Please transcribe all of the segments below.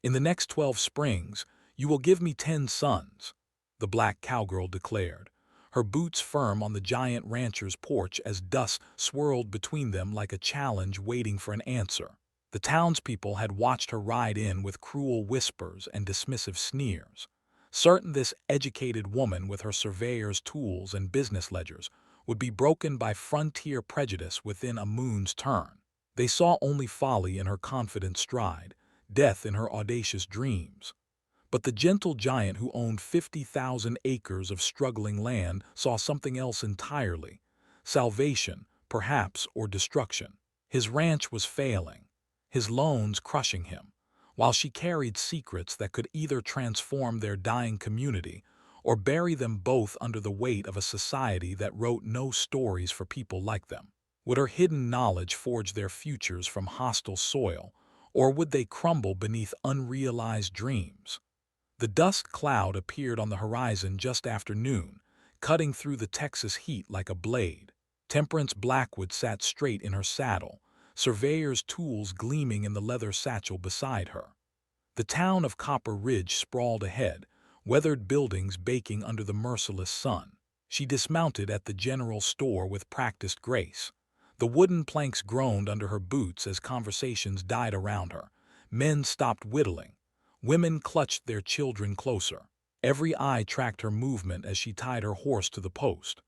In the next 12 springs, you will give me 10 sons, the black cowgirl declared, her boots firm on the giant rancher's porch as dust swirled between them like a challenge waiting for an answer. The townspeople had watched her ride in with cruel whispers and dismissive sneers, certain this educated woman with her surveyor's tools and business ledgers would be broken by frontier prejudice within a moon's turn. They saw only folly in her confident stride, death in her audacious dreams. But the gentle giant who owned 50,000 acres of struggling land saw something else entirely. Salvation, perhaps, or destruction. His ranch was failing, his loans crushing him, while she carried secrets that could either transform their dying community or bury them both under the weight of a society that wrote no stories for people like them. Would her hidden knowledge forge their futures from hostile soil, or would they crumble beneath unrealized dreams? The dust cloud appeared on the horizon just after noon, cutting through the Texas heat like a blade. Temperance Blackwood sat straight in her saddle, surveyor's tools gleaming in the leather satchel beside her. The town of Copper Ridge sprawled ahead, weathered buildings baking under the merciless sun. She dismounted at the general store with practiced grace. The wooden planks groaned under her boots as conversations died around her. Men stopped whittling. Women clutched their children closer. Every eye tracked her movement as she tied her horse to the post.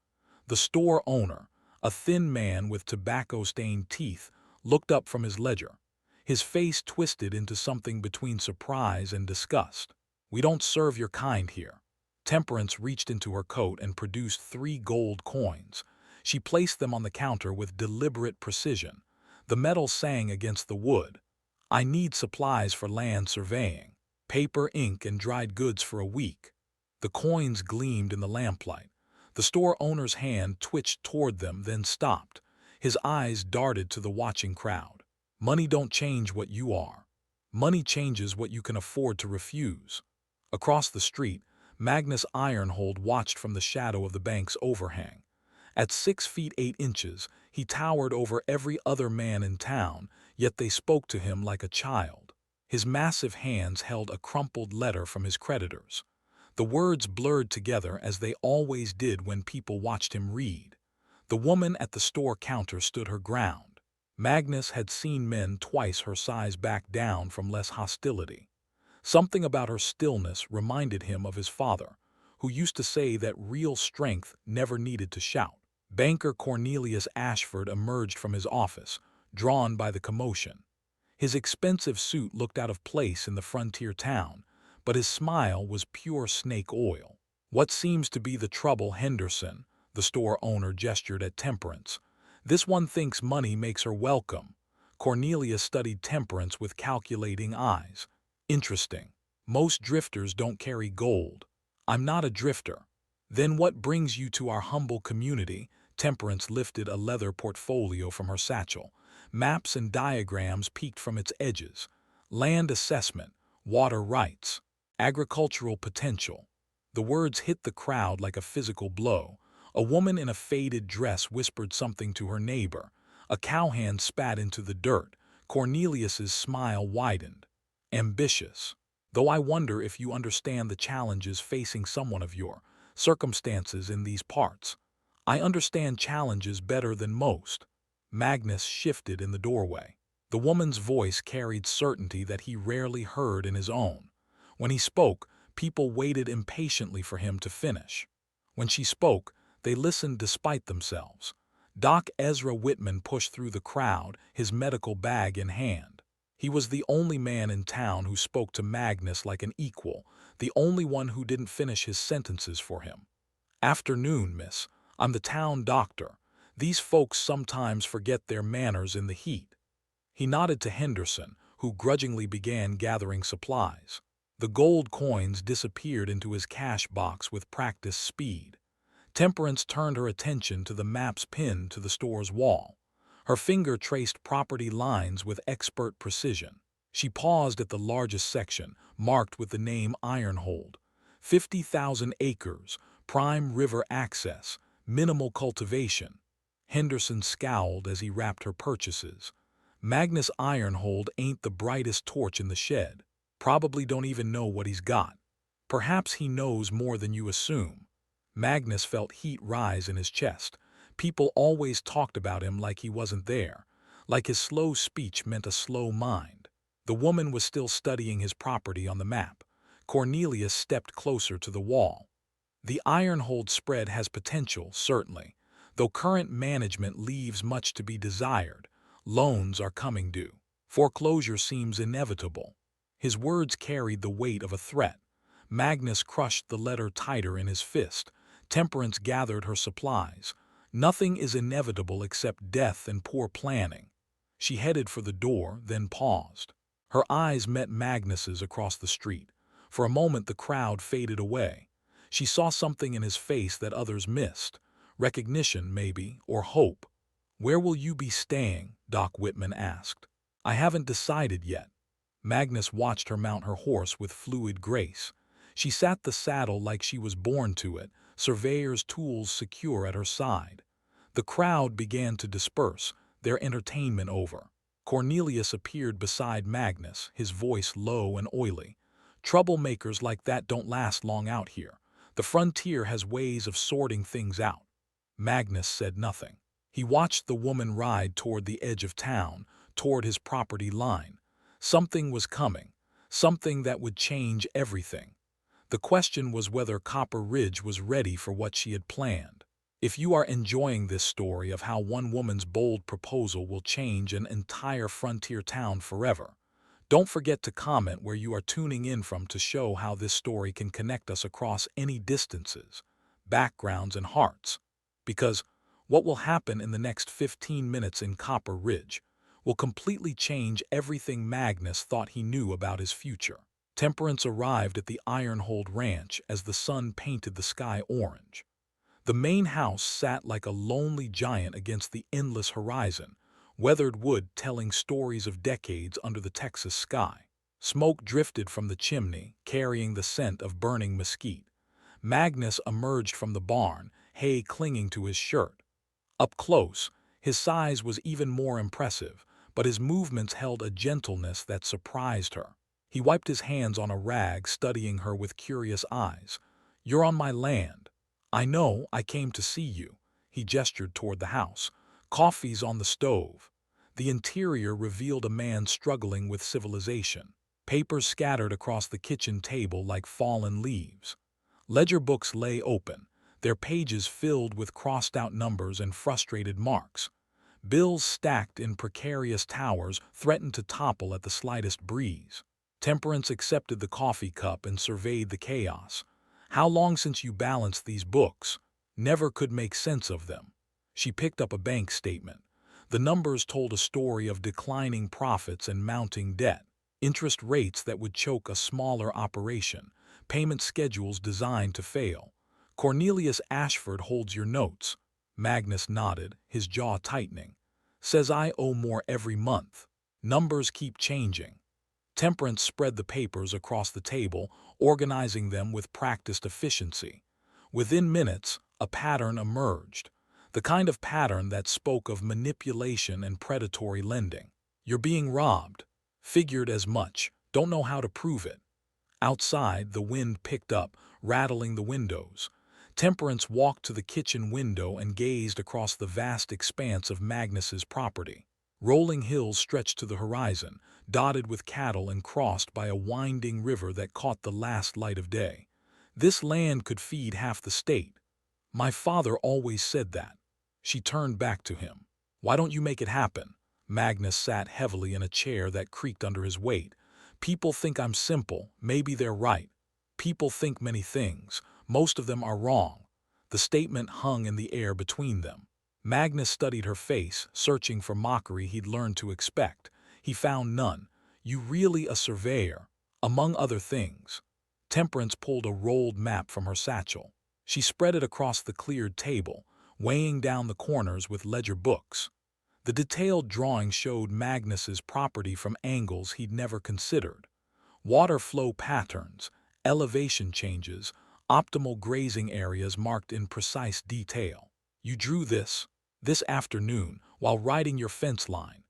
The store owner, a thin man with tobacco-stained teeth, looked up from his ledger, his face twisted into something between surprise and disgust. "We don't serve your kind here." Temperance reached into her coat and produced 3 gold coins. She placed them on the counter with deliberate precision. The metal sang against the wood. "I need supplies for land surveying. Paper, ink, and dried goods for a week." The coins gleamed in the lamplight. The store owner's hand twitched toward them, then stopped. His eyes darted to the watching crowd. "Money don't change what you are. Money changes what you can afford to refuse." Across the street, Magnus Ironhold watched from the shadow of the bank's overhang. At 6 feet 8 inches, he towered over every other man in town, yet they spoke to him like a child. His massive hands held a crumpled letter from his creditors. The words blurred together as they always did when people watched him read. The woman at the store counter stood her ground. Magnus had seen men twice her size back down from less hostility. Something about her stillness reminded him of his father, who used to say that real strength never needed to shout. Banker Cornelius Ashford emerged from his office, drawn by the commotion. His expensive suit looked out of place in the frontier town, but his smile was pure snake oil. "What seems to be the trouble, Henderson?" The store owner gestured at Temperance. "This one thinks money makes her welcome." Cornelius studied Temperance with calculating eyes. "Interesting. Most drifters don't carry gold." "I'm not a drifter." "Then what brings you to our humble community?" Temperance lifted a leather portfolio from her satchel. Maps and diagrams peeked from its edges. "Land assessment, water rights, agricultural potential." The words hit the crowd like a physical blow. A woman in a faded dress whispered something to her neighbor. A cowhand spat into the dirt. Cornelius's smile widened. "Ambitious. Though I wonder if you understand the challenges facing someone of your circumstances in these parts." "I understand challenges better than most." Magnus shifted in the doorway. The woman's voice carried certainty that he rarely heard in his own. When he spoke, people waited impatiently for him to finish. When she spoke, they listened despite themselves. Doc Ezra Whitman pushed through the crowd, his medical bag in hand. He was the only man in town who spoke to Magnus like an equal, the only one who didn't finish his sentences for him. "Afternoon, miss. I'm the town doctor. These folks sometimes forget their manners in the heat." He nodded to Henderson, who grudgingly began gathering supplies. The gold coins disappeared into his cash box with practiced speed. Temperance turned her attention to the maps pinned to the store's wall. Her finger traced property lines with expert precision. She paused at the largest section, marked with the name Ironhold. 50,000 acres, prime river access, minimal cultivation. Henderson scowled as he wrapped her purchases. "Magnus Ironhold ain't the brightest torch in the shed." Probably don't even know what he's got. Perhaps he knows more than you assume. Magnus felt heat rise in his chest. People always talked about him like he wasn't there, like his slow speech meant a slow mind. The woman was still studying his property on the map. Cornelius stepped closer to the wall. The Ironhold spread has potential, certainly, though current management leaves much to be desired. Loans are coming due. Foreclosure seems inevitable. His words carried the weight of a threat. Magnus crushed the letter tighter in his fist. Temperance gathered her supplies. Nothing is inevitable except death and poor planning. She headed for the door, then paused. Her eyes met Magnus's across the street. For a moment the crowd faded away. She saw something in his face that others missed. Recognition, maybe, or hope. "Where will you be staying?" Doc Whitman asked. "I haven't decided yet." Magnus watched her mount her horse with fluid grace. She sat the saddle like she was born to it, surveyor's tools secure at her side. The crowd began to disperse, their entertainment over. Cornelius appeared beside Magnus, his voice low and oily. "Troublemakers like that don't last long out here. The frontier has ways of sorting things out." Magnus said nothing. He watched the woman ride toward the edge of town, toward his property line. Something was coming, something that would change everything. The question was whether Copper Ridge was ready for what she had planned. If you are enjoying this story of how one woman's bold proposal will change an entire frontier town forever, don't forget to comment where you are tuning in from to show how this story can connect us across any distances, backgrounds, and hearts. Because what will happen in the next 15 minutes in Copper Ridge will completely change everything Magnus thought he knew about his future. Temperance arrived at the Ironhold Ranch as the sun painted the sky orange. The main house sat like a lonely giant against the endless horizon, weathered wood telling stories of decades under the Texas sky. Smoke drifted from the chimney, carrying the scent of burning mesquite. Magnus emerged from the barn, hay clinging to his shirt. Up close, his size was even more impressive, but his movements held a gentleness that surprised her. He wiped his hands on a rag, studying her with curious eyes. "You're on my land." "I know, I came to see you." He gestured toward the house. "Coffee's on the stove." The interior revealed a man struggling with civilization. Papers scattered across the kitchen table like fallen leaves. Ledger books lay open, their pages filled with crossed-out numbers and frustrated marks. Bills stacked in precarious towers threatened to topple at the slightest breeze. Temperance accepted the coffee cup and surveyed the chaos. "How long since you balanced these books?" "Never could make sense of them." She picked up a bank statement. The numbers told a story of declining profits and mounting debt, interest rates that would choke a smaller operation, payment schedules designed to fail. "Cornelius Ashford holds your notes." Magnus nodded, his jaw tightening. "Says I owe more every month. Numbers keep changing." Temperance spread the papers across the table, organizing them with practiced efficiency. Within minutes, a pattern emerged. The kind of pattern that spoke of manipulation and predatory lending. "You're being robbed." "Figured as much. Don't know how to prove it." Outside, the wind picked up, rattling the windows. Temperance walked to the kitchen window and gazed across the vast expanse of Magnus's property. Rolling hills stretched to the horizon, dotted with cattle and crossed by a winding river that caught the last light of day. This land could feed half the state. "My father always said that." She turned back to him. "Why don't you make it happen?" Magnus sat heavily in a chair that creaked under his weight. "People think I'm simple. Maybe they're right. People think many things. Most of them are wrong." The statement hung in the air between them. Magnus studied her face, searching for mockery he'd learned to expect. He found none. "You really a surveyor?" "Among other things." Temperance pulled a rolled map from her satchel. She spread it across the cleared table, weighing down the corners with ledger books. The detailed drawing showed Magnus's property from angles he'd never considered. Water flow patterns, elevation changes, optimal grazing areas marked in precise detail. "You drew this?" "This afternoon, while riding your fence line."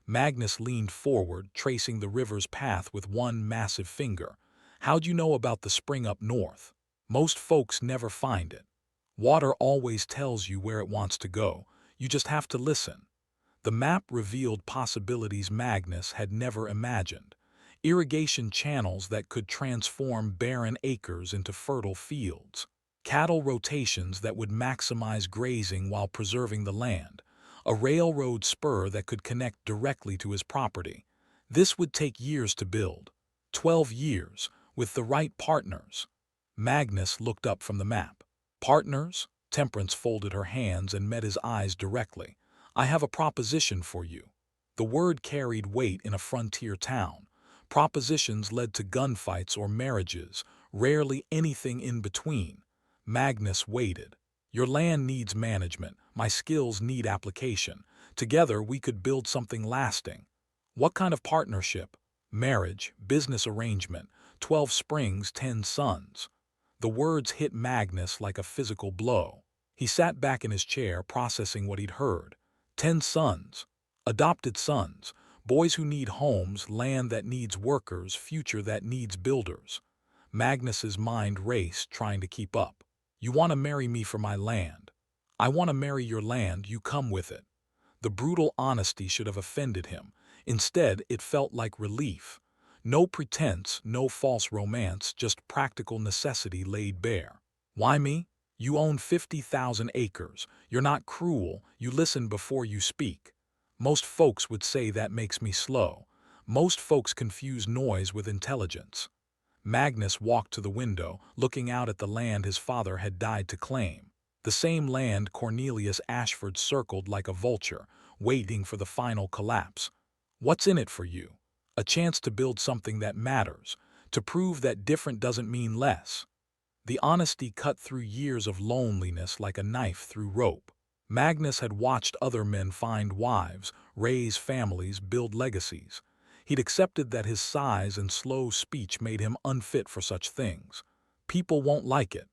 Magnus leaned forward, tracing the river's path with one massive finger. How'd you know about the spring up north? Most folks never find it. Water always tells you where it wants to go. You just have to listen. The map revealed possibilities Magnus had never imagined. Irrigation channels that could transform barren acres into fertile fields. Cattle rotations that would maximize grazing while preserving the land. A railroad spur that could connect directly to his property. This would take years to build. 12 years, with the right partners. Magnus looked up from the map. Partners? Temperance folded her hands and met his eyes directly. I have a proposition for you. The word carried weight in a frontier town. Propositions led to gunfights or marriages, rarely anything in between. Magnus waited. Your land needs management, my skills need application. Together we could build something lasting. What kind of partnership? Marriage, business arrangement, 12 springs, 10 sons. The words hit Magnus like a physical blow. He sat back in his chair, processing what he'd heard. 10 sons. Adopted sons. Boys who need homes, land that needs workers, future that needs builders. Magnus's mind raced, trying to keep up. You want to marry me for my land. I want to marry your land, you come with it. The brutal honesty should have offended him. Instead, it felt like relief. No pretense, no false romance, just practical necessity laid bare. Why me? You own 50,000 acres. You're not cruel. You listen before you speak. Most folks would say that makes me slow. Most folks confuse noise with intelligence. Magnus walked to the window, looking out at the land his father had died to claim. The same land Cornelius Ashford circled like a vulture, waiting for the final collapse. What's in it for you? A chance to build something that matters, to prove that different doesn't mean less. The honesty cut through years of loneliness like a knife through rope. Magnus had watched other men find wives, raise families, build legacies. He'd accepted that his size and slow speech made him unfit for such things. People won't like it.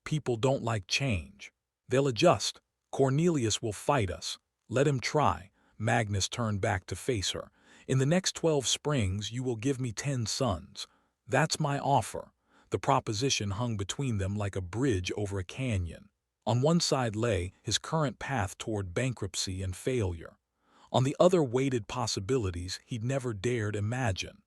People don't like change. They'll adjust. Cornelius will fight us. Let him try. Magnus turned back to face her. In the next 12 springs, you will give me 10 sons. That's my offer. The proposition hung between them like a bridge over a canyon. On one side lay his current path toward bankruptcy and failure. On the other waited possibilities he'd never dared imagine.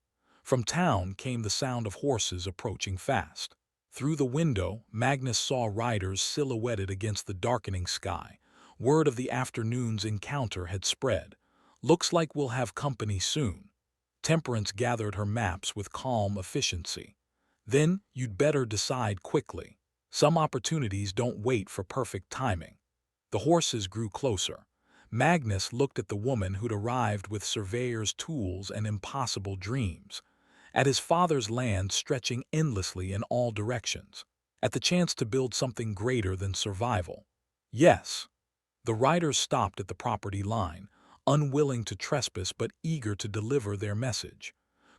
From town came the sound of horses approaching fast. Through the window, Magnus saw riders silhouetted against the darkening sky. Word of the afternoon's encounter had spread. Looks like we'll have company soon. Temperance gathered her maps with calm efficiency. Then you'd better decide quickly. Some opportunities don't wait for perfect timing. The horses grew closer. Magnus looked at the woman who'd arrived with surveyor's tools and impossible dreams. At his father's land stretching endlessly in all directions. At the chance to build something greater than survival. Yes. The riders stopped at the property line, unwilling to trespass but eager to deliver their message.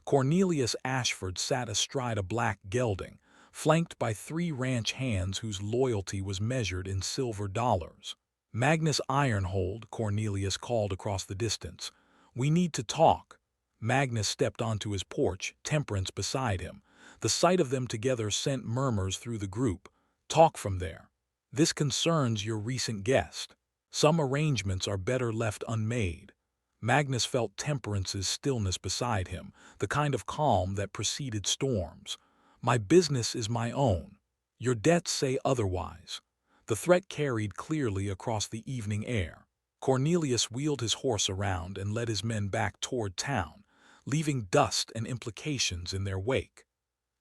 Cornelius Ashford sat astride a black gelding, flanked by 3 ranch hands whose loyalty was measured in silver dollars. Magnus Ironhold, Cornelius called across the distance. We need to talk. Magnus stepped onto his porch, Temperance beside him. The sight of them together sent murmurs through the group. Talk from there. This concerns your recent guest. Some arrangements are better left unmade. Magnus felt Temperance's stillness beside him, the kind of calm that preceded storms. My business is my own. Your debts say otherwise. The threat carried clearly across the evening air. Cornelius wheeled his horse around and led his men back toward town, leaving dust and implications in their wake.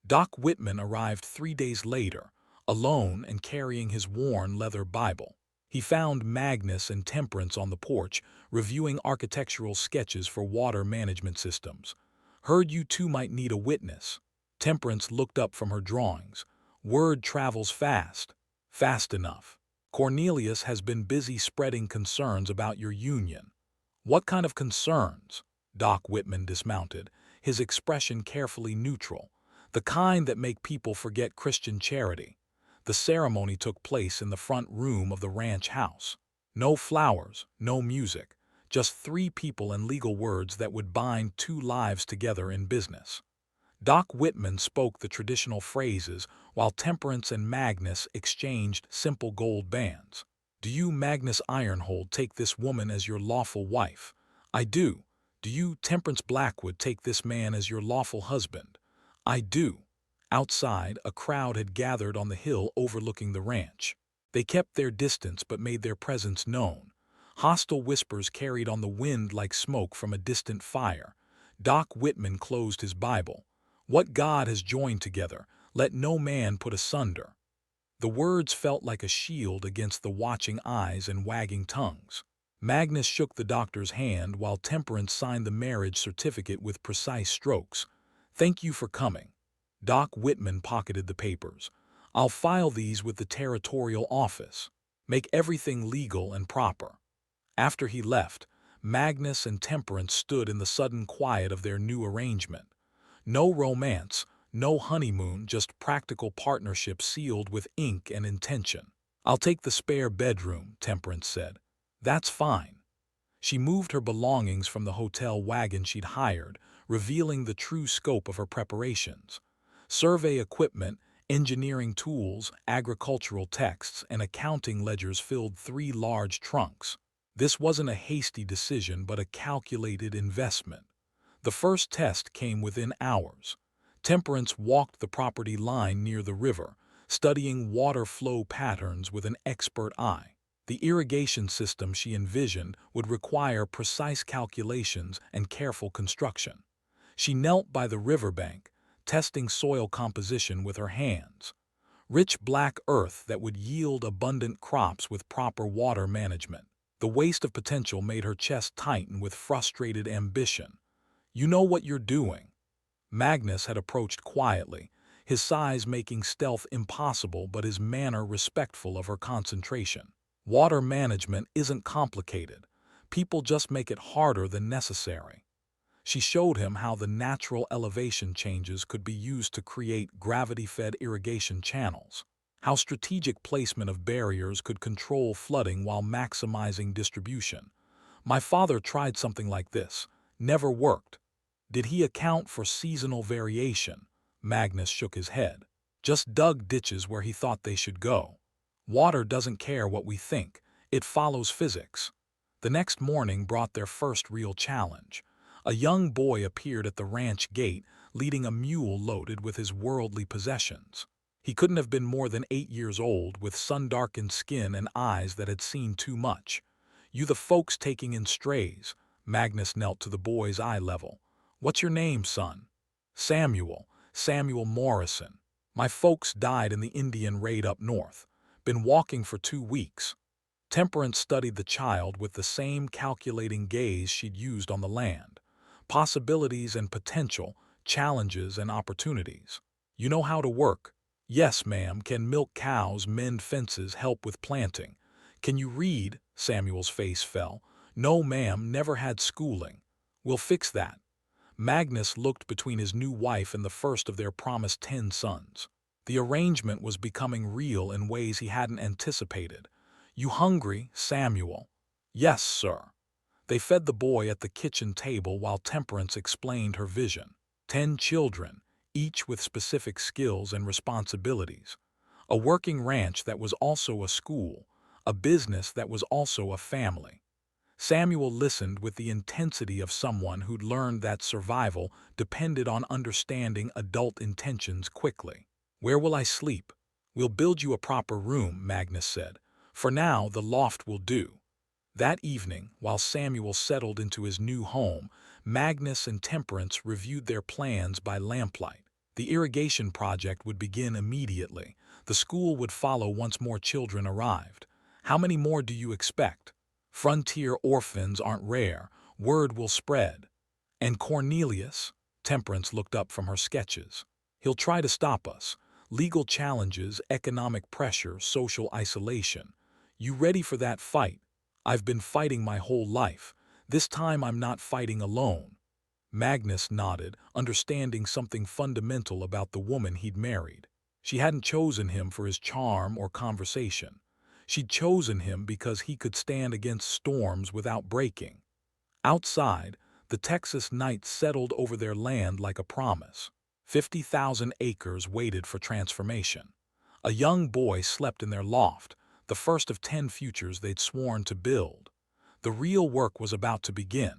Doc Whitman arrived 3 days later, alone and carrying his worn leather Bible. He found Magnus and Temperance on the porch, reviewing architectural sketches for water management systems. Heard you two might need a witness. Temperance looked up from her drawings. Word travels fast. Fast enough. Cornelius has been busy spreading concerns about your union. What kind of concerns? Doc Whitman dismounted, his expression carefully neutral. The kind that make people forget Christian charity. The ceremony took place in the front room of the ranch house. No flowers, no music, just 3 people and legal words that would bind 2 lives together in business. Doc Whitman spoke the traditional phrases, while Temperance and Magnus exchanged simple gold bands. Do you, Magnus Ironhold, take this woman as your lawful wife? I do. Do you, Temperance Blackwood, take this man as your lawful husband? I do. Outside, a crowd had gathered on the hill overlooking the ranch. They kept their distance but made their presence known. Hostile whispers carried on the wind like smoke from a distant fire. Doc Whitman closed his Bible. What God has joined together, let no man put asunder. The words felt like a shield against the watching eyes and wagging tongues. Magnus shook the doctor's hand while Temperance signed the marriage certificate with precise strokes. Thank you for coming. Doc Whitman pocketed the papers. I'll file these with the territorial office. Make everything legal and proper. After he left, Magnus and Temperance stood in the sudden quiet of their new arrangement. No romance, no honeymoon, just practical partnership sealed with ink and intention. I'll take the spare bedroom, Temperance said. That's fine. She moved her belongings from the hotel wagon she'd hired, revealing the true scope of her preparations. Survey equipment, engineering tools, agricultural texts, and accounting ledgers filled 3 large trunks. This wasn't a hasty decision but a calculated investment. The first test came within hours. Temperance walked the property line near the river, studying water flow patterns with an expert eye. The irrigation system she envisioned would require precise calculations and careful construction. She knelt by the riverbank, testing soil composition with her hands. Rich black earth that would yield abundant crops with proper water management. The waste of potential made her chest tighten with frustrated ambition. You know what you're doing. Magnus had approached quietly, his size making stealth impossible but his manner respectful of her concentration. Water management isn't complicated. People just make it harder than necessary. She showed him how the natural elevation changes could be used to create gravity-fed irrigation channels, how strategic placement of barriers could control flooding while maximizing distribution. My father tried something like this. Never worked. Did he account for seasonal variation? Magnus shook his head. Just dug ditches where he thought they should go. Water doesn't care what we think. It follows physics. The next morning brought their first real challenge. A young boy appeared at the ranch gate, leading a mule loaded with his worldly possessions. He couldn't have been more than 8 years old, with sun-darkened skin and eyes that had seen too much. You the folks taking in strays. Magnus knelt to the boy's eye level. What's your name, son? Samuel. Samuel Morrison. My folks died in the Indian raid up north. Been walking for 2 weeks. Temperance studied the child with the same calculating gaze she'd used on the land. Possibilities and potential, challenges and opportunities. You know how to work? Yes, ma'am. Can milk cows, mend fences, help with planting? Can you read? Samuel's face fell. No, ma'am, never had schooling. We'll fix that. Magnus looked between his new wife and the first of their promised 10 sons. The arrangement was becoming real in ways he hadn't anticipated. You hungry, Samuel? Yes, sir. They fed the boy at the kitchen table while Temperance explained her vision. 10 children, each with specific skills and responsibilities. A working ranch that was also a school, a business that was also a family. Samuel listened with the intensity of someone who'd learned that survival depended on understanding adult intentions quickly. Where will I sleep? We'll build you a proper room, Magnus said. For now, the loft will do. That evening, while Samuel settled into his new home, Magnus and Temperance reviewed their plans by lamplight. The irrigation project would begin immediately. The school would follow once more children arrived. How many more do you expect? Frontier orphans aren't rare. Word will spread. And Cornelius? Temperance looked up from her sketches. He'll try to stop us. Legal challenges, economic pressure, social isolation. You ready for that fight? I've been fighting my whole life. This time I'm not fighting alone. Magnus nodded, understanding something fundamental about the woman he'd married. She hadn't chosen him for his charm or conversation. She'd chosen him because he could stand against storms without breaking. Outside, the Texas night settled over their land like a promise. 50,000 acres waited for transformation. A young boy slept in their loft, the first of 10 futures they'd sworn to build. The real work was about to begin.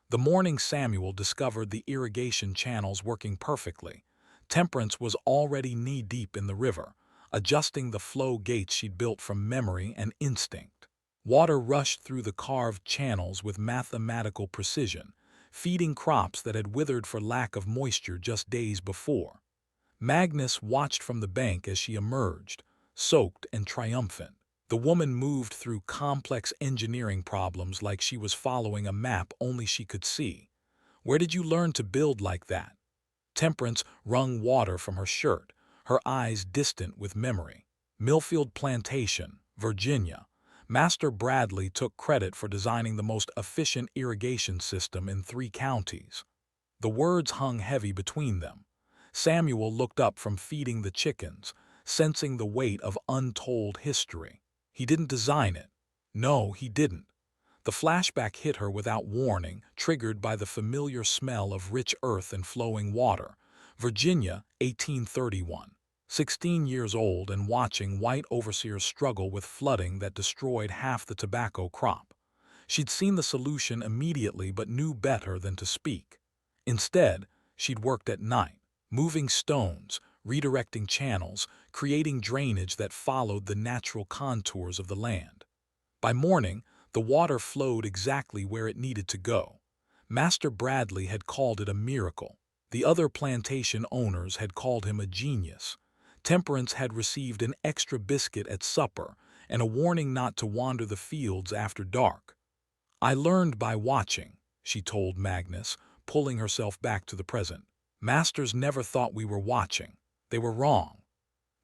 The morning Samuel discovered the irrigation channels working perfectly. Temperance was already knee-deep in the river, adjusting the flow gates she'd built from memory and instinct. Water rushed through the carved channels with mathematical precision, feeding crops that had withered for lack of moisture just days before. Magnus watched from the bank as she emerged, soaked and triumphant. The woman moved through complex engineering problems like she was following a map only she could see. "Where did you learn to build like that?" Temperance wrung water from her shirt, her eyes distant with memory. "Millfield Plantation, Virginia. Master Bradley took credit for designing the most efficient irrigation system in 3 counties." The words hung heavy between them. Samuel looked up from feeding the chickens, sensing the weight of untold history. He didn't design it. No, he didn't. The flashback hit her without warning, triggered by the familiar smell of rich earth and flowing water. Virginia, 1831. 16 years old and watching white overseers struggle with flooding that destroyed half the tobacco crop. She'd seen the solution immediately but knew better than to speak. Instead, she'd worked at night, moving stones, redirecting channels, creating drainage that followed the natural contours of the land. By morning, the water flowed exactly where it needed to go. Master Bradley had called it a miracle. The other plantation owners had called him a genius. Temperance had received an extra biscuit at supper and a warning not to wander the fields after dark. "I learned by watching," she told Magnus, pulling herself back to the present. "Masters never thought we were watching. They were wrong."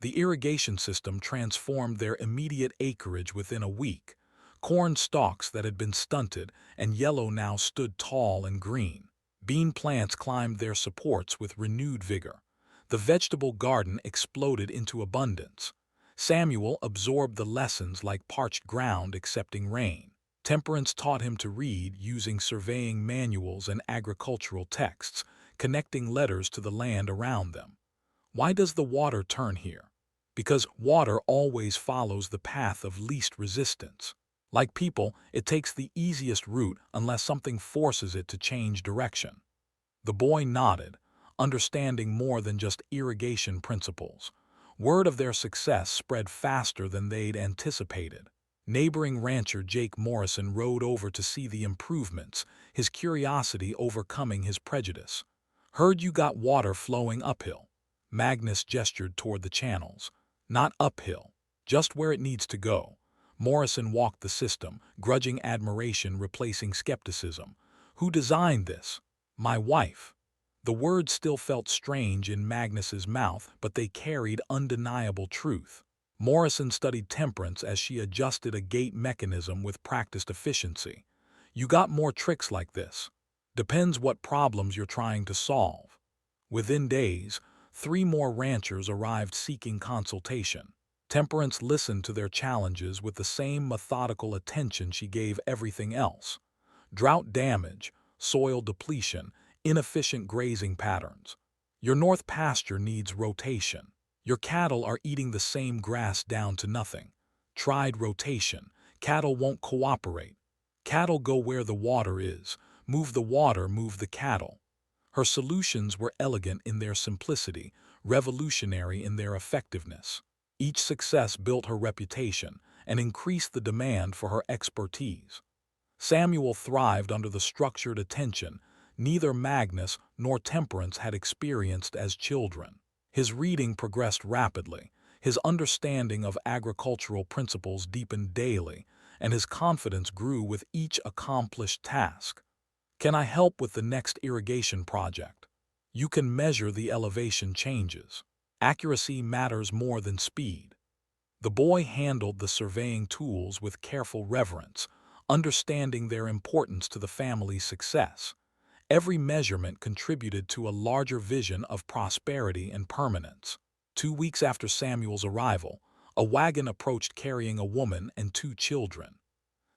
The irrigation system transformed their immediate acreage within a week. Corn stalks that had been stunted and yellow now stood tall and green. Bean plants climbed their supports with renewed vigor. The vegetable garden exploded into abundance. Samuel absorbed the lessons like parched ground accepting rain. Temperance taught him to read using surveying manuals and agricultural texts, connecting letters to the land around them. Why does the water turn here? Because water always follows the path of least resistance. Like people, it takes the easiest route unless something forces it to change direction. The boy nodded, understanding more than just irrigation principles. Word of their success spread faster than they'd anticipated. Neighboring rancher Jake Morrison rode over to see the improvements, his curiosity overcoming his prejudice. "Heard you got water flowing uphill." Magnus gestured toward the channels. "Not uphill, just where it needs to go." Morrison walked the system, grudging admiration replacing skepticism. "Who designed this?" "My wife." The words still felt strange in Magnus's mouth, but they carried undeniable truth. Morrison studied Temperance as she adjusted a gate mechanism with practiced efficiency. "You got more tricks like this." "Depends what problems you're trying to solve." Within days, 3 more ranchers arrived seeking consultation. Temperance listened to their challenges with the same methodical attention she gave everything else. Drought damage, soil depletion, inefficient grazing patterns. Your north pasture needs rotation. Your cattle are eating the same grass down to nothing. Tried rotation. Cattle won't cooperate. Cattle go where the water is. Move the water, move the cattle. Her solutions were elegant in their simplicity, revolutionary in their effectiveness. Each success built her reputation and increased the demand for her expertise. Samuel thrived under the structured attention neither Magnus nor Temperance had experienced as children. His reading progressed rapidly, his understanding of agricultural principles deepened daily, and his confidence grew with each accomplished task. "Can I help with the next irrigation project?" You can measure the elevation changes. Accuracy matters more than speed. The boy handled the surveying tools with careful reverence, understanding their importance to the family's success. Every measurement contributed to a larger vision of prosperity and permanence. 2 weeks after Samuel's arrival, a wagon approached carrying a woman and 2 children.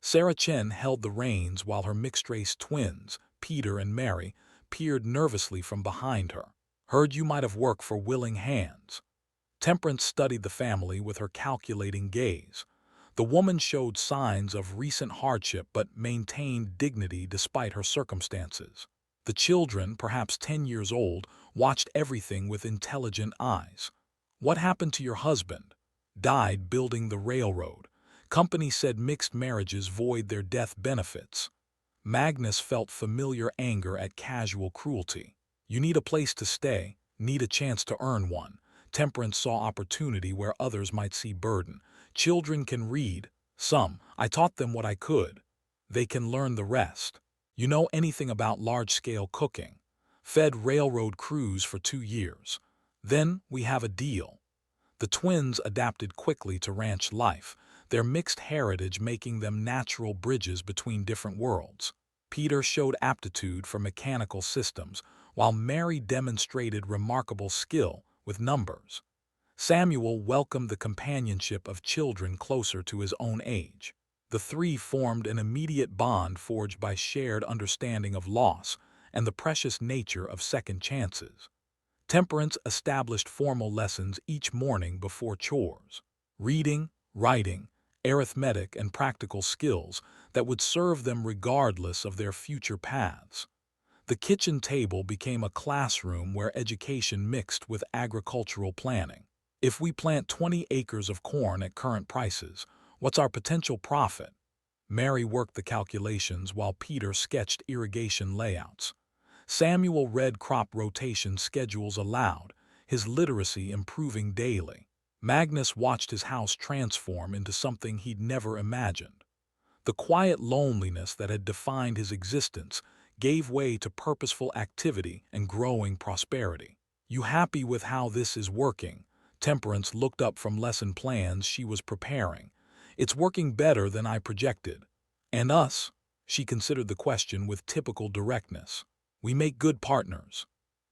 Sarah Chen held the reins while her mixed-race twins, Peter and Mary, peered nervously from behind her. "Heard you might have work for willing hands." Temperance studied the family with her calculating gaze. The woman showed signs of recent hardship but maintained dignity despite her circumstances. The children, perhaps 10 years old, watched everything with intelligent eyes. "What happened to your husband?" "Died building the railroad. Company said mixed marriages void their death benefits." Magnus felt familiar anger at casual cruelty. "You need a place to stay, need a chance to earn one." Temperance saw opportunity where others might see burden. "Children can read. Some. I taught them what I could. They can learn the rest." "You know anything about large-scale cooking?" "Fed railroad crews for 2 years. Then we have a deal." The twins adapted quickly to ranch life, their mixed heritage making them natural bridges between different worlds. Peter showed aptitude for mechanical systems, while Mary demonstrated remarkable skill with numbers. Samuel welcomed the companionship of children closer to his own age. The three formed an immediate bond forged by shared understanding of loss and the precious nature of second chances. Temperance established formal lessons each morning before chores. Reading, writing, arithmetic, and practical skills that would serve them regardless of their future paths. The kitchen table became a classroom where education mixed with agricultural planning. "If we plant 20 acres of corn at current prices, what's our potential profit?" Mary worked the calculations while Peter sketched irrigation layouts. Samuel read crop rotation schedules aloud, his literacy improving daily. Magnus watched his house transform into something he'd never imagined. The quiet loneliness that had defined his existence gave way to purposeful activity and growing prosperity. "You happy with how this is working?" Temperance looked up from lesson plans she was preparing. "It's working better than I projected." "And us?" She considered the question with typical directness. "We make good partners."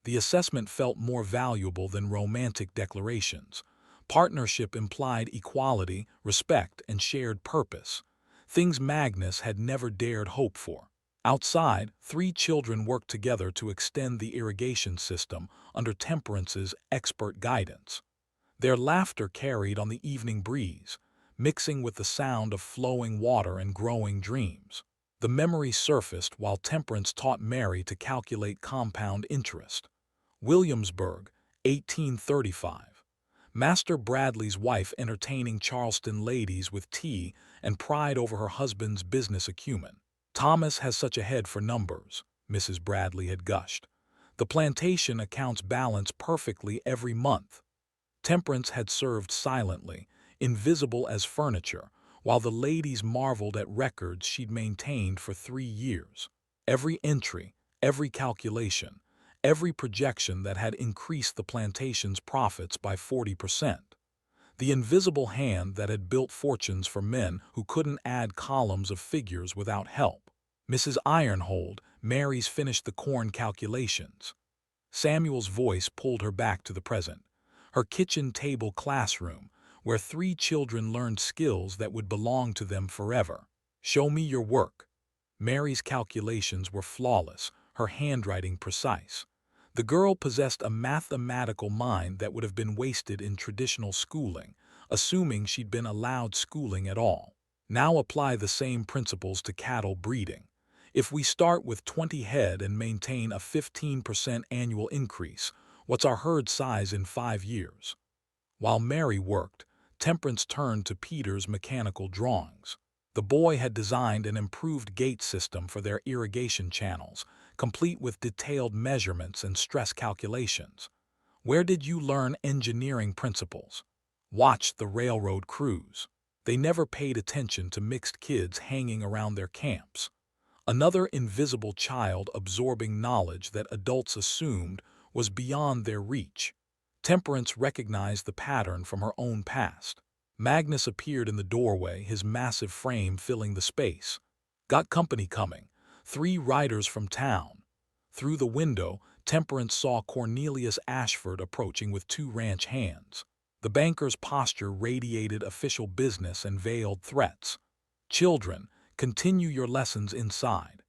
The assessment felt more valuable than romantic declarations. Partnership implied equality, respect, and shared purpose, things Magnus had never dared hope for. Outside, three children worked together to extend the irrigation system under Temperance's expert guidance. Their laughter carried on the evening breeze, mixing with the sound of flowing water and growing dreams. The memory surfaced while Temperance taught Mary to calculate compound interest. Williamsburg, 1835. Master Bradley's wife entertaining Charleston ladies with tea and pride over her husband's business acumen. "Thomas has such a head for numbers," Mrs. Bradley had gushed. "The plantation accounts balance perfectly every month." Temperance had served silently, invisible as furniture, while the ladies marveled at records she'd maintained for 3 years. Every entry, every calculation, every projection that had increased the plantation's profits by 40%. The invisible hand that had built fortunes for men who couldn't add columns of figures without help. "Mrs. Ironhold, Mary's finished the corn calculations." Samuel's voice pulled her back to the present. Her kitchen table classroom, where three children learned skills that would belong to them forever. "Show me your work." Mary's calculations were flawless, her handwriting precise. The girl possessed a mathematical mind that would have been wasted in traditional schooling, assuming she'd been allowed schooling at all. "Now apply the same principles to cattle breeding. If we start with 20 head and maintain a 15% annual increase, what's our herd size in 5 years?" While Mary worked, Temperance turned to Peter's mechanical drawings. The boy had designed an improved gate system for their irrigation channels, complete with detailed measurements and stress calculations. "Where did you learn engineering principles?" "Watched the railroad crews. They never paid attention to mixed kids hanging around their camps." Another invisible child absorbing knowledge that adults assumed was beyond their reach. Temperance recognized the pattern from her own past. Magnus appeared in the doorway, his massive frame filling the space. "Got company coming. 3 riders from town." Through the window, Temperance saw Cornelius Ashford approaching with 2 ranch hands. The banker's posture radiated official business and veiled threats. "Children, Continue your lessons inside.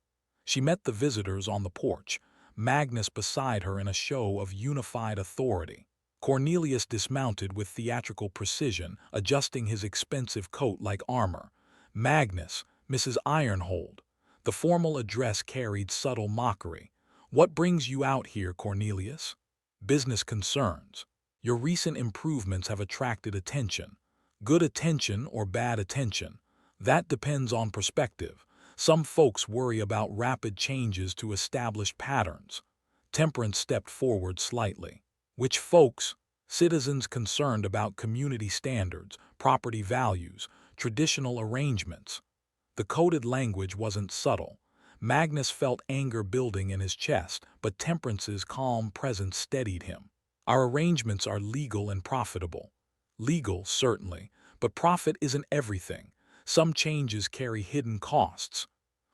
She met the visitors on the porch, Magnus beside her in a show of unified authority. Cornelius dismounted with theatrical precision, adjusting his expensive coat like armor. Magnus, Mrs. Ironhold. The formal address carried subtle mockery. What brings you out here, Cornelius? Business concerns. Your recent improvements have attracted attention. Good attention or bad attention? That depends on perspective. Some folks worry about rapid changes to established patterns. Temperance stepped forward slightly. Which folks? Citizens concerned about community standards, property values, traditional arrangements. The coded language wasn't subtle. Magnus felt anger building in his chest, but Temperance's calm presence steadied him. Our arrangements are legal and profitable. Legal, certainly, but profit isn't everything. Some changes carry hidden costs.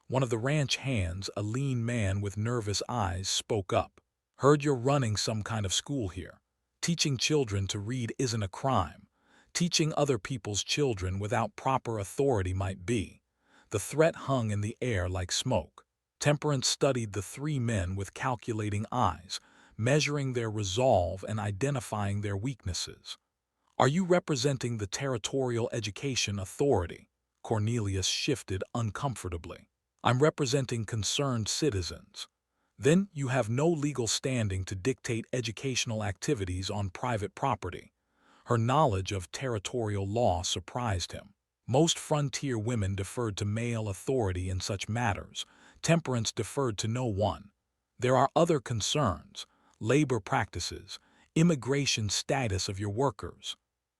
One of the ranch hands, a lean man with nervous eyes, spoke up. Heard you're running some kind of school here. Teaching children to read isn't a crime. Teaching other people's children without proper authority might be. The threat hung in the air like smoke. Temperance studied the three men with calculating eyes, measuring their resolve and identifying their weaknesses. Are you representing the Territorial Education Authority? Cornelius shifted uncomfortably. I'm representing concerned citizens. Then you have no legal standing to dictate educational activities on private property. Her knowledge of territorial law surprised him. Most frontier women deferred to male authority in such matters. Temperance deferred to no one. There are other concerns: labor practices, immigration status of your workers.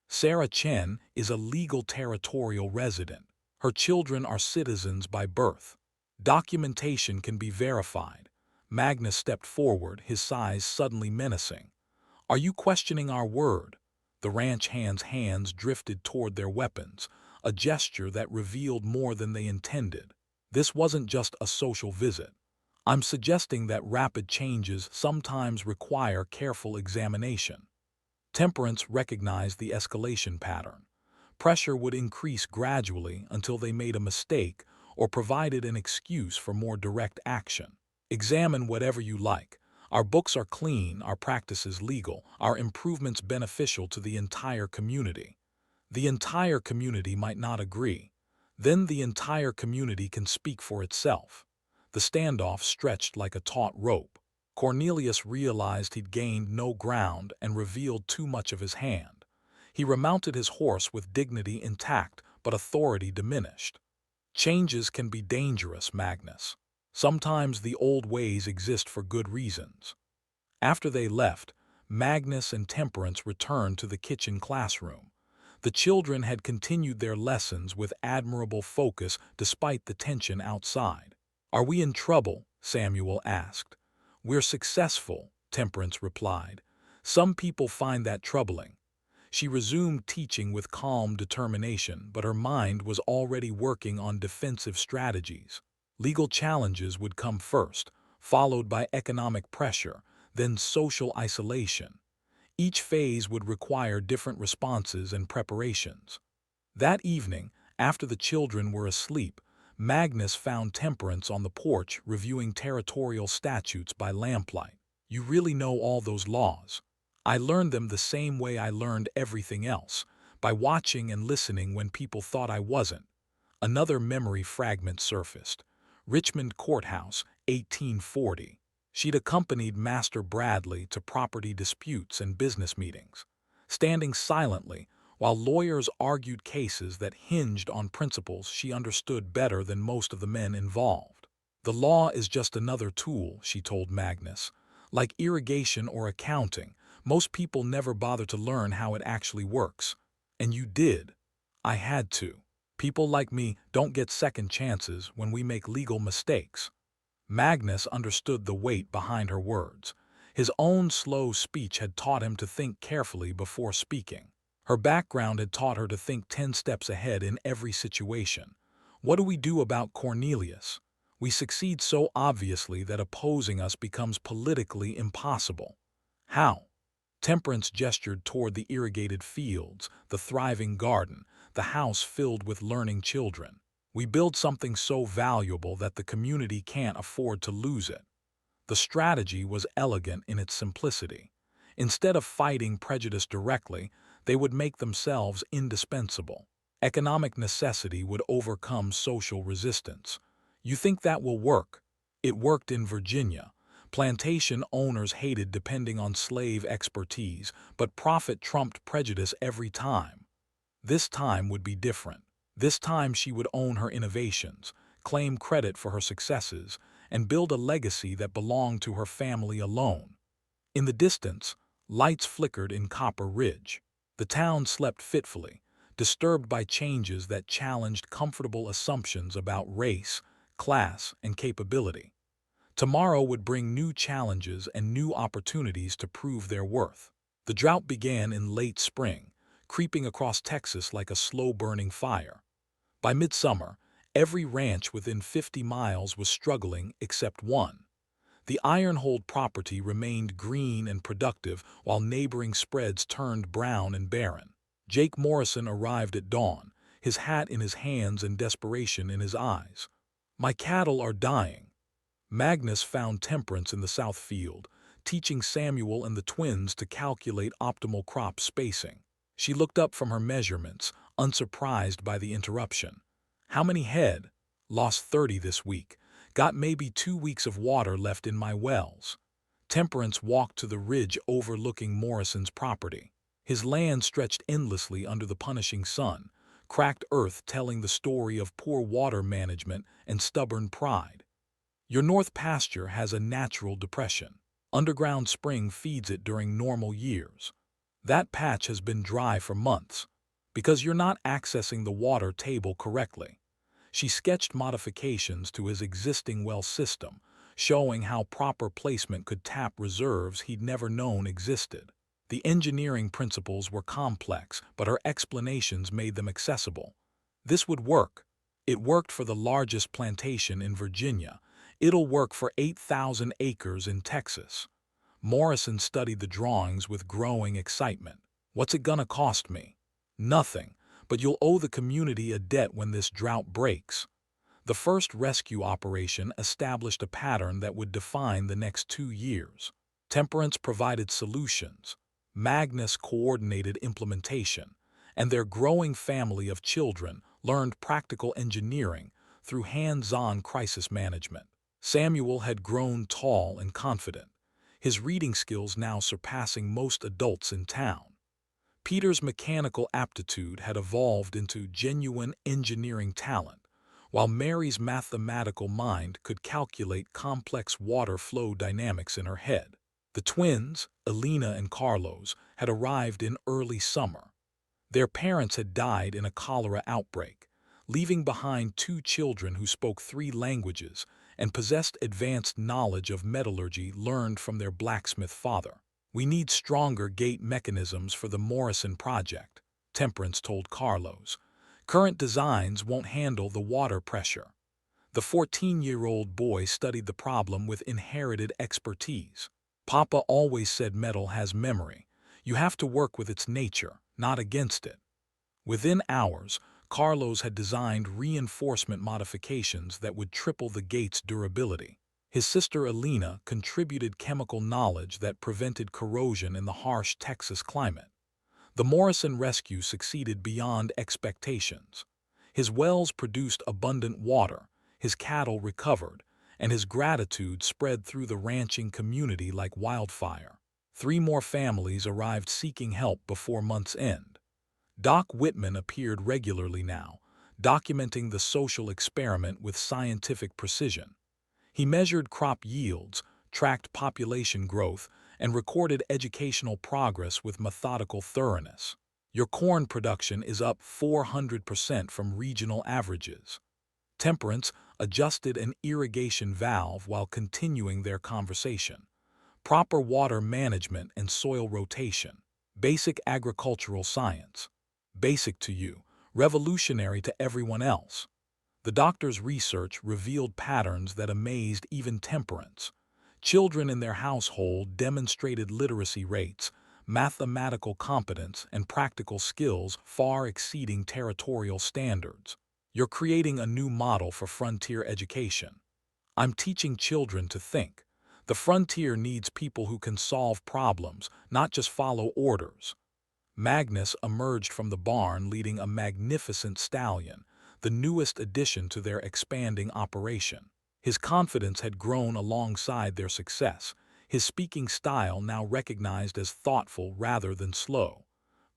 Sarah Chen is a legal territorial resident. Her children are citizens by birth. Documentation can be verified. Magnus stepped forward, his size suddenly menacing. Are you questioning our word? The ranch hand's hands drifted toward their weapons, a gesture that revealed more than they intended. This wasn't just a social visit. I'm suggesting that rapid changes sometimes require careful examination. Temperance recognized the escalation pattern. Pressure would increase gradually until they made a mistake or provided an excuse for more direct action. Examine whatever you like. Our books are clean, our practices legal, our improvements beneficial to the entire community. The entire community might not agree. Then the entire community can speak for itself. The standoff stretched like a taut rope. Cornelius realized he'd gained no ground and revealed too much of his hand. He remounted his horse with dignity intact, but authority diminished. Changes can be dangerous, Magnus. Sometimes the old ways exist for good reasons. After they left, Magnus and Temperance returned to the kitchen classroom. The children had continued their lessons with admirable focus despite the tension outside. Are we in trouble? Samuel asked. We're successful, Temperance replied. Some people find that troubling. She resumed teaching with calm determination, but her mind was already working on defensive strategies. Legal challenges would come first, followed by economic pressure, then social isolation. Each phase would require different responses and preparations. That evening, after the children were asleep, Magnus found Temperance on the porch reviewing territorial statutes by lamplight. You really know all those laws. I learned them the same way I learned everything else, by watching and listening when people thought I wasn't. Another memory fragment surfaced. Richmond Courthouse, 1840. She'd accompanied Master Bradley to property disputes and business meetings, standing silently while lawyers argued cases that hinged on principles she understood better than most of the men involved. The law is just another tool, she told Magnus. Like irrigation or accounting, most people never bother to learn how it actually works. And you did. I had to. People like me don't get second chances when we make legal mistakes. Magnus understood the weight behind her words. His own slow speech had taught him to think carefully before speaking. Her background had taught her to think 10 steps ahead in every situation. What do we do about Cornelius? We succeed so obviously that opposing us becomes politically impossible. How? Temperance gestured toward the irrigated fields, the thriving garden, the house filled with learning children. We build something so valuable that the community can't afford to lose it. The strategy was elegant in its simplicity. Instead of fighting prejudice directly, they would make themselves indispensable. Economic necessity would overcome social resistance. You think that will work? It worked in Virginia. Plantation owners hated depending on slave expertise, but profit trumped prejudice every time. This time would be different. This time she would own her innovations, claim credit for her successes, and build a legacy that belonged to her family alone. In the distance, lights flickered in Copper Ridge. The town slept fitfully, disturbed by changes that challenged comfortable assumptions about race, class, and capability. Tomorrow would bring new challenges and new opportunities to prove their worth. The drought began in late spring, creeping across Texas like a slow-burning fire. By midsummer, every ranch within 50 miles was struggling except one. The Ironhold property remained green and productive while neighboring spreads turned brown and barren. Jake Morrison arrived at dawn, his hat in his hands and desperation in his eyes. "My cattle are dying." Magnus found Temperance in the south field, teaching Samuel and the twins to calculate optimal crop spacing. She looked up from her measurements, unsurprised by the interruption. "How many head?" "Lost 30 this week. Got maybe 2 weeks of water left in my wells." Temperance walked to the ridge overlooking Morrison's property. His land stretched endlessly under the punishing sun, cracked earth telling the story of poor water management and stubborn pride. "Your north pasture has a natural depression. Underground spring feeds it during normal years. That patch has been dry for months because you're not accessing the water table correctly." She sketched modifications to his existing well system, showing how proper placement could tap reserves he'd never known existed. The engineering principles were complex, but her explanations made them accessible. This would work. It worked for the largest plantation in Virginia. It'll work for 8,000 acres in Texas. Morrison studied the drawings with growing excitement. "What's it gonna cost me?" "Nothing, but you'll owe the community a debt when this drought breaks." The first rescue operation established a pattern that would define the next 2 years. Temperance provided solutions, Magnus coordinated implementation, and their growing family of children learned practical engineering through hands-on crisis management. Samuel had grown tall and confident, his reading skills now surpassing most adults in town. Peter's mechanical aptitude had evolved into genuine engineering talent, while Mary's mathematical mind could calculate complex water flow dynamics in her head. The twins, Elena and Carlos, had arrived in early summer. Their parents had died in a cholera outbreak, leaving behind 2 children who spoke 3 languages and possessed advanced knowledge of metallurgy learned from their blacksmith father. "We need stronger gate mechanisms for the Morrison project," Temperance told Carlos. "Current designs won't handle the water pressure." The 14-year-old boy studied the problem with inherited expertise. "Papa always said metal has memory. You have to work with its nature, not against it." Within hours, Carlos had designed reinforcement modifications that would triple the gate's durability. His sister Elena contributed chemical knowledge that prevented corrosion in the harsh Texas climate. The Morrison rescue succeeded beyond expectations. His wells produced abundant water, his cattle recovered, and his gratitude spread through the ranching community like wildfire. 3 more families arrived seeking help before month's end. Doc Whitman appeared regularly now, documenting the social experiment with scientific precision. He measured crop yields, tracked population growth, and recorded educational progress with methodical thoroughness. "Your corn production is up 400% from regional averages." Temperance adjusted an irrigation valve while continuing their conversation. "Proper water management and soil rotation. Basic agricultural science. Basic to you, revolutionary to everyone else." The doctor's research revealed patterns that amazed even Temperance. Children in their household demonstrated literacy rates, mathematical competence, and practical skills far exceeding territorial standards. You're creating a new model for frontier education. I'm teaching children to think. The frontier needs people who can solve problems, not just follow orders. Magnus emerged from the barn leading a magnificent stallion, the newest addition to their expanding operation. His confidence had grown alongside their success, his speaking style now recognized as thoughtful rather than slow.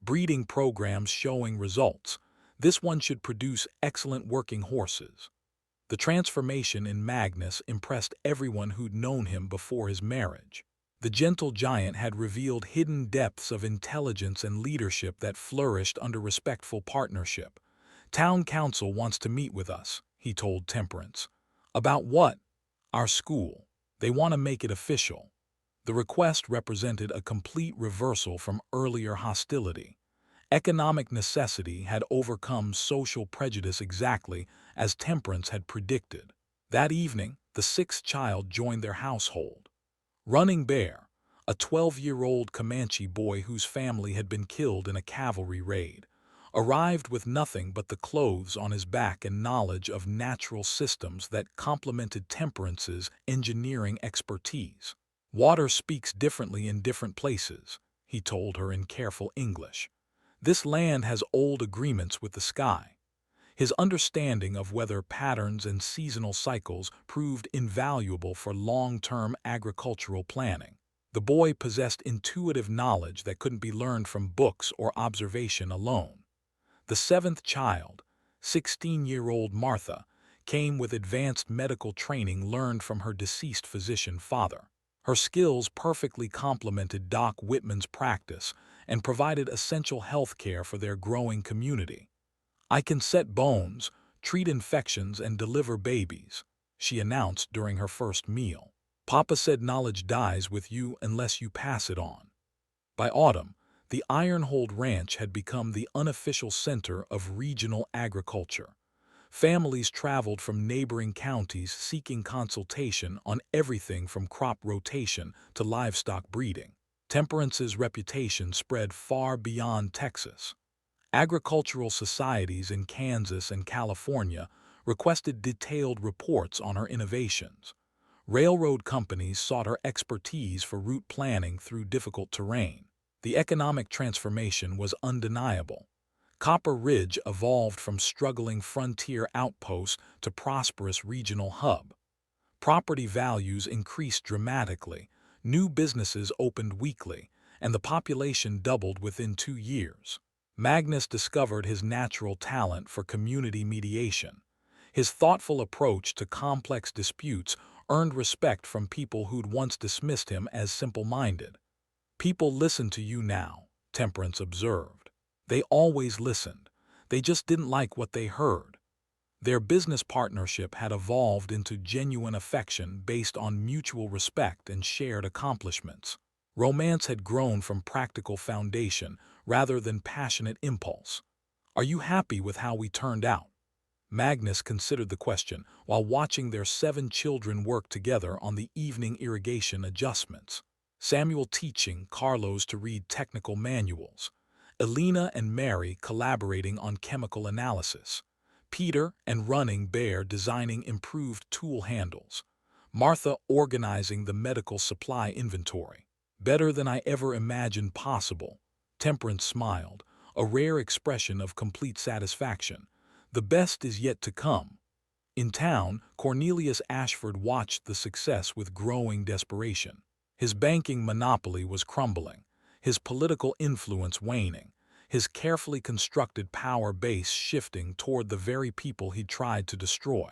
Breeding programs showing results. This one should produce excellent working horses. The transformation in Magnus impressed everyone who'd known him before his marriage. The gentle giant had revealed hidden depths of intelligence and leadership that flourished under respectful partnership. Town council wants to meet with us, he told Temperance. About what? Our school. They want to make it official. The request represented a complete reversal from earlier hostility. Economic necessity had overcome social prejudice exactly as Temperance had predicted. That evening, the sixth child joined their household. Running Bear, a 12-year-old Comanche boy whose family had been killed in a cavalry raid, arrived with nothing but the clothes on his back and knowledge of natural systems that complemented Temperance's engineering expertise. Water speaks differently in different places, he told her in careful English. This land has old agreements with the sky. His understanding of weather patterns and seasonal cycles proved invaluable for long-term agricultural planning. The boy possessed intuitive knowledge that couldn't be learned from books or observation alone. The seventh child, 16-year-old Martha, came with advanced medical training learned from her deceased physician father. Her skills perfectly complemented Doc Whitman's practice and provided essential health care for their growing community. I can set bones, treat infections, and deliver babies, she announced during her first meal. Papa said knowledge dies with you unless you pass it on. By autumn, the Ironhold Ranch had become the unofficial center of regional agriculture. Families traveled from neighboring counties seeking consultation on everything from crop rotation to livestock breeding. Temperance's reputation spread far beyond Texas. Agricultural societies in Kansas and California requested detailed reports on her innovations. Railroad companies sought her expertise for route planning through difficult terrain. The economic transformation was undeniable. Copper Ridge evolved from struggling frontier outpost to prosperous regional hub. Property values increased dramatically, new businesses opened weekly, and the population doubled within 2 years. Magnus discovered his natural talent for community mediation. His thoughtful approach to complex disputes earned respect from people who'd once dismissed him as simple-minded. People listen to you now, Temperance observed. They always listened. They just didn't like what they heard. Their business partnership had evolved into genuine affection based on mutual respect and shared accomplishments. Romance had grown from practical foundation rather than passionate impulse. Are you happy with how we turned out? Magnus considered the question while watching their 7 children work together on the evening irrigation adjustments. Samuel teaching Carlos to read technical manuals. Elena and Mary collaborating on chemical analysis. Peter and Running Bear designing improved tool handles. Martha organizing the medical supply inventory. Better than I ever imagined possible. Temperance smiled, a rare expression of complete satisfaction. The best is yet to come. In town, Cornelius Ashford watched the success with growing desperation. His banking monopoly was crumbling, his political influence waning, his carefully constructed power base shifting toward the very people he'd tried to destroy.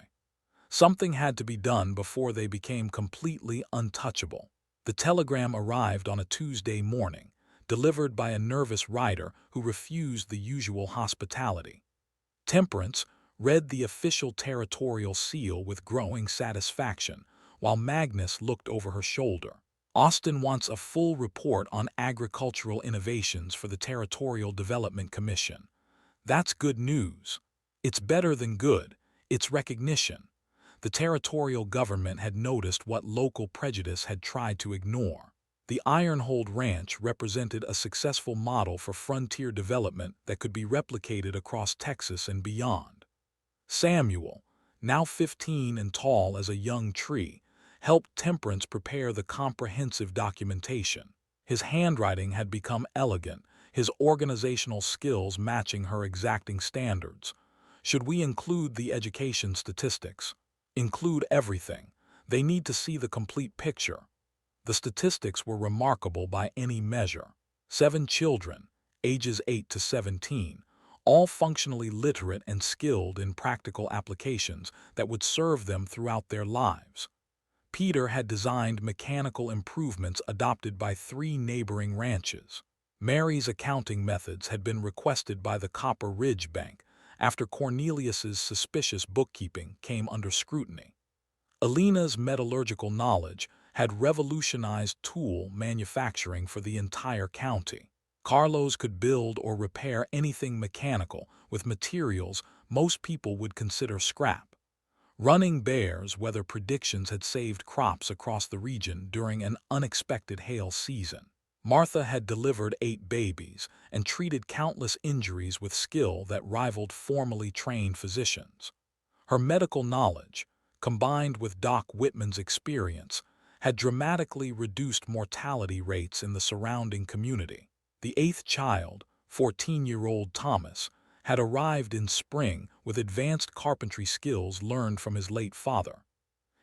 Something had to be done before they became completely untouchable. The telegram arrived on a Tuesday morning, delivered by a nervous rider who refused the usual hospitality. Temperance read the official territorial seal with growing satisfaction, while Magnus looked over her shoulder. Austin wants a full report on agricultural innovations for the Territorial Development Commission. That's good news. It's better than good. It's recognition. The territorial government had noticed what local prejudice had tried to ignore. The Ironhold Ranch represented a successful model for frontier development that could be replicated across Texas and beyond. Samuel, now 15 and tall as a young tree, helped Temperance prepare the comprehensive documentation. His handwriting had become elegant, his organizational skills matching her exacting standards. Should we include the education statistics? Include everything. They need to see the complete picture. The statistics were remarkable by any measure. 7 children, ages 8 to 17, all functionally literate and skilled in practical applications that would serve them throughout their lives. Peter had designed mechanical improvements adopted by 3 neighboring ranches. Mary's accounting methods had been requested by the Copper Ridge Bank after Cornelius's suspicious bookkeeping came under scrutiny. Alina's metallurgical knowledge had revolutionized tool manufacturing for the entire county. Carlos could build or repair anything mechanical with materials most people would consider scrap. Running Bear's weather predictions had saved crops across the region during an unexpected hail season. Martha had delivered 8 babies and treated countless injuries with skill that rivaled formally trained physicians. Her medical knowledge, combined with Doc Whitman's experience, had dramatically reduced mortality rates in the surrounding community. The 8th child, 14-year-old Thomas, had arrived in spring with advanced carpentry skills learned from his late father.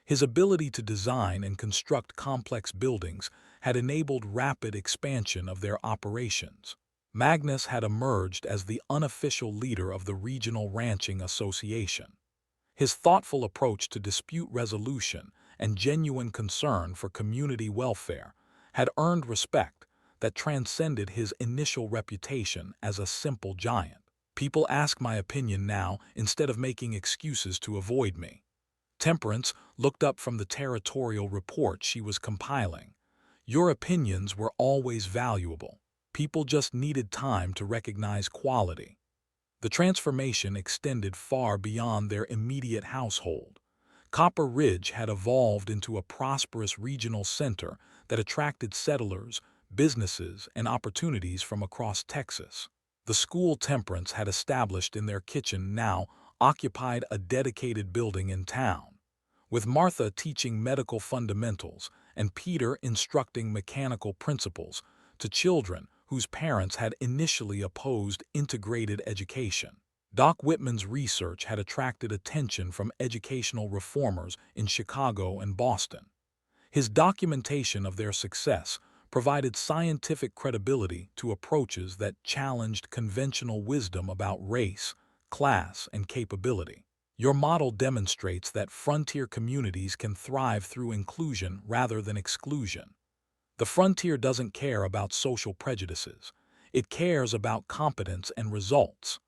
His ability to design and construct complex buildings had enabled rapid expansion of their operations. Magnus had emerged as the unofficial leader of the Regional Ranching Association. His thoughtful approach to dispute resolution and genuine concern for community welfare had earned respect that transcended his initial reputation as a simple giant. People ask my opinion now instead of making excuses to avoid me. Temperance looked up from the territorial report she was compiling. Your opinions were always valuable. People just needed time to recognize quality. The transformation extended far beyond their immediate household. Copper Ridge had evolved into a prosperous regional center that attracted settlers, businesses, and opportunities from across Texas. The school Temperance had established in their kitchen now occupied a dedicated building in town, with Martha teaching medical fundamentals and Peter instructing mechanical principles to children whose parents had initially opposed integrated education. Doc Whitman's research had attracted attention from educational reformers in Chicago and Boston. His documentation of their success provided scientific credibility to approaches that challenged conventional wisdom about race, class, and capability. Your model demonstrates that frontier communities can thrive through inclusion rather than exclusion. The frontier doesn't care about social prejudices. It cares about competence and results.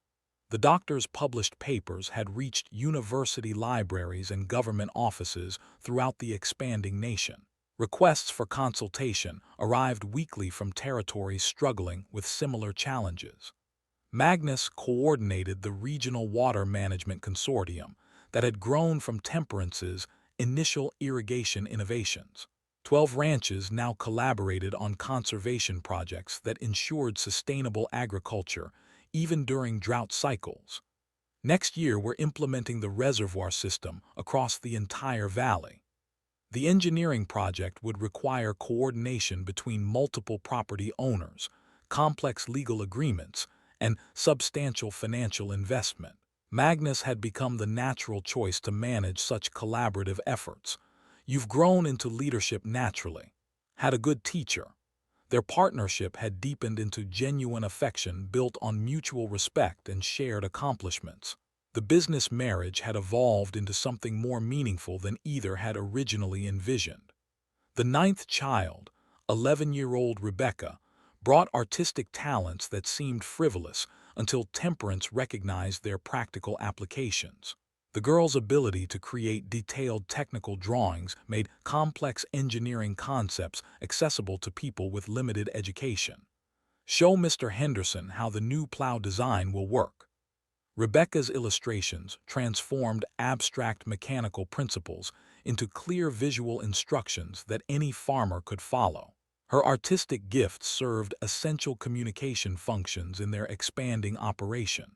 The doctor's published papers had reached university libraries and government offices throughout the expanding nation. Requests for consultation arrived weekly from territories struggling with similar challenges. Magnus coordinated the Regional Water Management Consortium that had grown from Temperance's initial irrigation innovations. 12 ranches now collaborated on conservation projects that ensured sustainable agriculture even during drought cycles. Next year, we're implementing the reservoir system across the entire valley. The engineering project would require coordination between multiple property owners, complex legal agreements, and substantial financial investment. Magnus had become the natural choice to manage such collaborative efforts. You've grown into leadership naturally. Had a good teacher. Their partnership had deepened into genuine affection built on mutual respect and shared accomplishments. The business marriage had evolved into something more meaningful than either had originally envisioned. The 9th child, 11-year-old Rebecca, brought artistic talents that seemed frivolous until Temperance recognized their practical applications. The girl's ability to create detailed technical drawings made complex engineering concepts accessible to people with limited education. Show Mr. Henderson how the new plow design will work. Rebecca's illustrations transformed abstract mechanical principles into clear visual instructions that any farmer could follow. Her artistic gifts served essential communication functions in their expanding operation.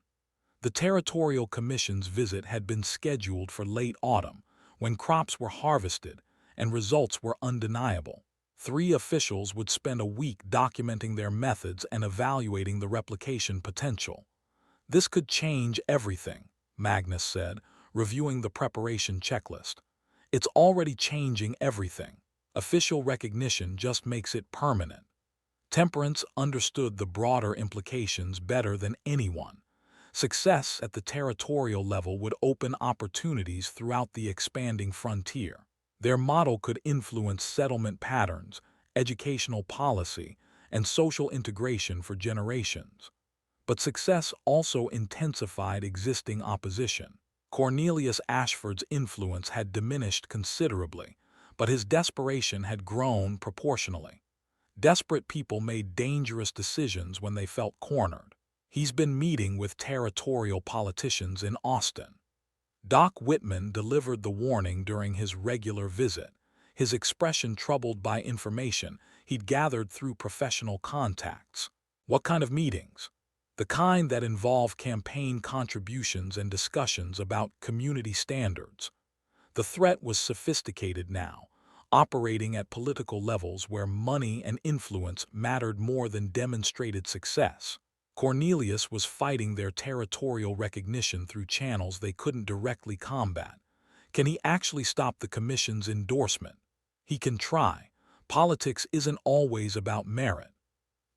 The Territorial Commission's visit had been scheduled for late autumn, when crops were harvested and results were undeniable. Three officials would spend a week documenting their methods and evaluating the replication potential. This could change everything, Magnus said, reviewing the preparation checklist. It's already changing everything. Official recognition just makes it permanent. Temperance understood the broader implications better than anyone. Success at the territorial level would open opportunities throughout the expanding frontier. Their model could influence settlement patterns, educational policy, and social integration for generations. But success also intensified existing opposition. Cornelius Ashford's influence had diminished considerably, but his desperation had grown proportionally. Desperate people made dangerous decisions when they felt cornered. He's been meeting with territorial politicians in Austin. Doc Whitman delivered the warning during his regular visit, his expression troubled by information he'd gathered through professional contacts. What kind of meetings? The kind that involve campaign contributions and discussions about community standards. The threat was sophisticated now, operating at political levels where money and influence mattered more than demonstrated success. Cornelius was fighting their territorial recognition through channels they couldn't directly combat. Can he actually stop the Commission's endorsement? He can try. Politics isn't always about merit.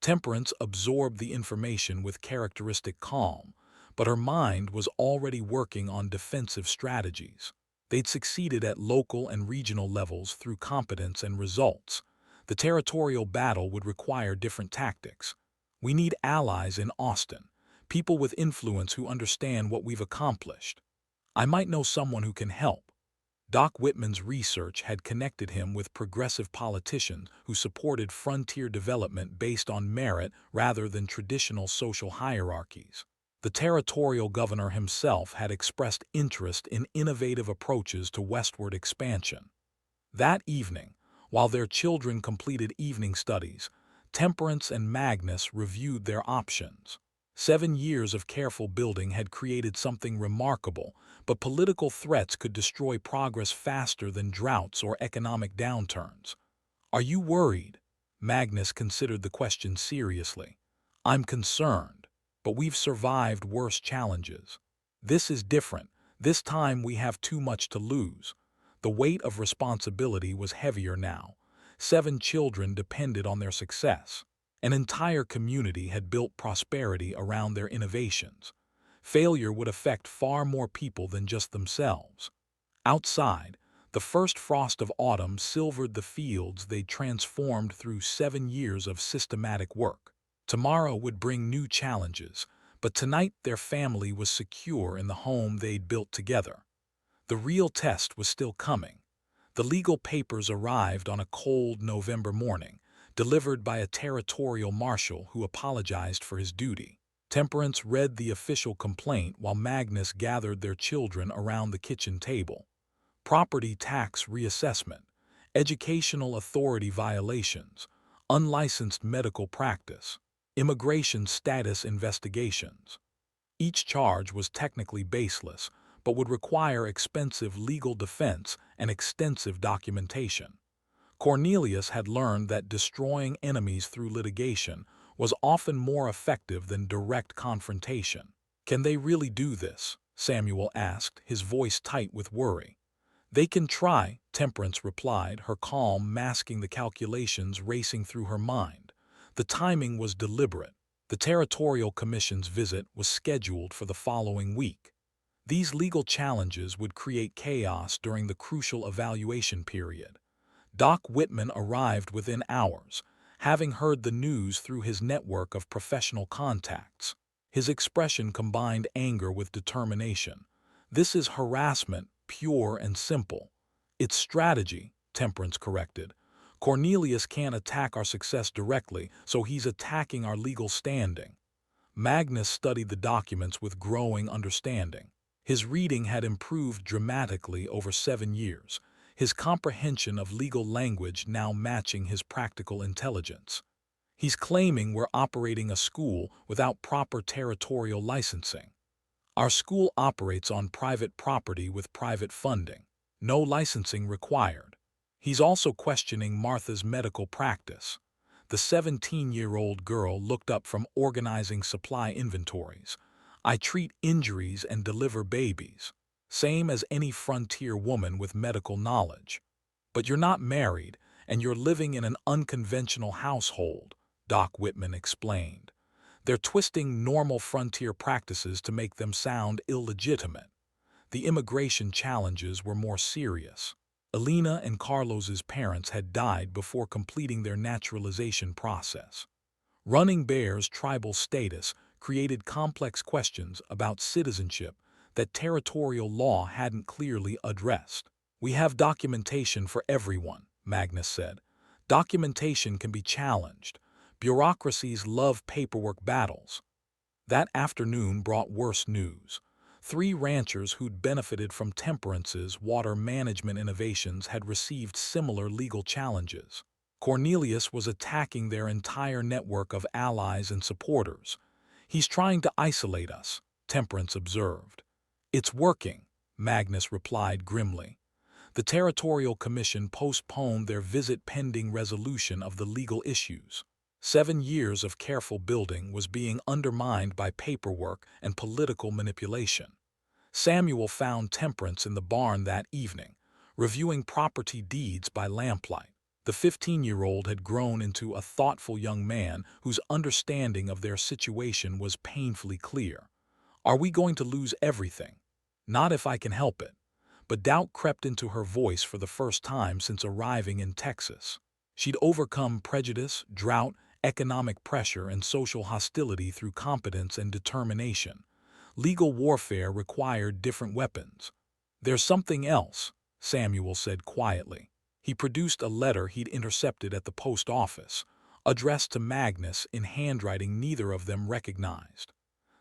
Temperance absorbed the information with characteristic calm, but her mind was already working on defensive strategies. They'd succeeded at local and regional levels through competence and results. The territorial battle would require different tactics. We need allies in Austin, people with influence who understand what we've accomplished. I might know someone who can help. Doc Whitman's research had connected him with progressive politicians who supported frontier development based on merit rather than traditional social hierarchies. The territorial governor himself had expressed interest in innovative approaches to westward expansion. That evening, while their children completed evening studies, Temperance and Magnus reviewed their options. 7 years of careful building had created something remarkable, but political threats could destroy progress faster than droughts or economic downturns. Are you worried? Magnus considered the question seriously. I'm concerned, but we've survived worse challenges. This is different. This time we have too much to lose. The weight of responsibility was heavier now. 7 children depended on their success. An entire community had built prosperity around their innovations. Failure would affect far more people than just themselves. Outside, the first frost of autumn silvered the fields they'd transformed through 7 years of systematic work. Tomorrow would bring new challenges, but tonight their family was secure in the home they'd built together. The real test was still coming. The legal papers arrived on a cold November morning, delivered by a territorial marshal who apologized for his duty. Temperance read the official complaint while Magnus gathered their children around the kitchen table. Property tax reassessment, educational authority violations, unlicensed medical practice, immigration status investigations. Each charge was technically baseless, but would require expensive legal defense and extensive documentation. Cornelius had learned that destroying enemies through litigation was often more effective than direct confrontation. Can they really do this? Samuel asked, his voice tight with worry. They can try, Temperance replied, her calm masking the calculations racing through her mind. The timing was deliberate. The Territorial Commission's visit was scheduled for the following week. These legal challenges would create chaos during the crucial evaluation period. Doc Whitman arrived within hours, having heard the news through his network of professional contacts. His expression combined anger with determination. This is harassment, pure and simple. It's strategy, Temperance corrected. Cornelius can't attack our success directly, so he's attacking our legal standing. Magnus studied the documents with growing understanding. His reading had improved dramatically over 7 years, his comprehension of legal language now matching his practical intelligence. He's claiming we're operating a school without proper territorial licensing. Our school operates on private property with private funding. No licensing required. He's also questioning Martha's medical practice. The 17-year-old girl looked up from organizing supply inventories. I treat injuries and deliver babies. Same as any frontier woman with medical knowledge. But you're not married, and you're living in an unconventional household, Doc Whitman explained. They're twisting normal frontier practices to make them sound illegitimate. The immigration challenges were more serious. Elena and Carlos's parents had died before completing their naturalization process. Running Bear's tribal status created complex questions about citizenship that territorial law hadn't clearly addressed. We have documentation for everyone, Magnus said. Documentation can be challenged. Bureaucracies love paperwork battles. That afternoon brought worse news. 3 ranchers who'd benefited from Temperance's water management innovations had received similar legal challenges. Cornelius was attacking their entire network of allies and supporters. He's trying to isolate us, Temperance observed. It's working, Magnus replied grimly. The Territorial Commission postponed their visit pending resolution of the legal issues. 7 years of careful building was being undermined by paperwork and political manipulation. Samuel found Temperance in the barn that evening, reviewing property deeds by lamplight. The 15-year-old had grown into a thoughtful young man whose understanding of their situation was painfully clear. Are we going to lose everything? Not if I can help it. But doubt crept into her voice for the first time since arriving in Texas. She'd overcome prejudice, drought, economic pressure, and social hostility through competence and determination. Legal warfare required different weapons. There's something else, Samuel said quietly. He produced a letter he'd intercepted at the post office, addressed to Magnus in handwriting neither of them recognized.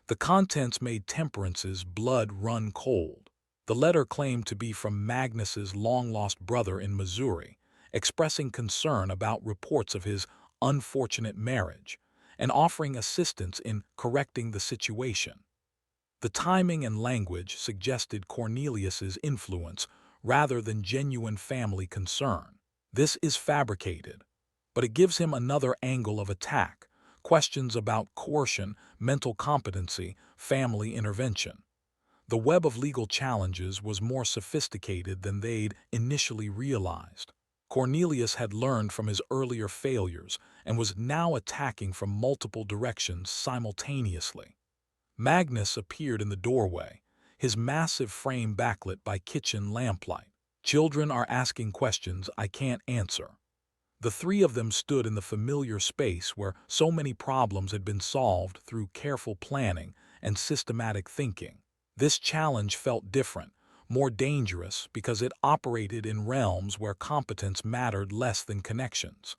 The contents made Temperance's blood run cold. The letter claimed to be from Magnus's long-lost brother in Missouri, expressing concern about reports of his unfortunate marriage and offering assistance in correcting the situation. The timing and language suggested Cornelius's influence rather than genuine family concern. This is fabricated, but it gives him another angle of attack, questions about coercion, mental competency, family intervention. The web of legal challenges was more sophisticated than they'd initially realized. Cornelius had learned from his earlier failures and was now attacking from multiple directions simultaneously. Magnus appeared in the doorway, his massive frame backlit by kitchen lamplight. Children are asking questions I can't answer. The 3 of them stood in the familiar space where so many problems had been solved through careful planning and systematic thinking. This challenge felt different, more dangerous because it operated in realms where competence mattered less than connections.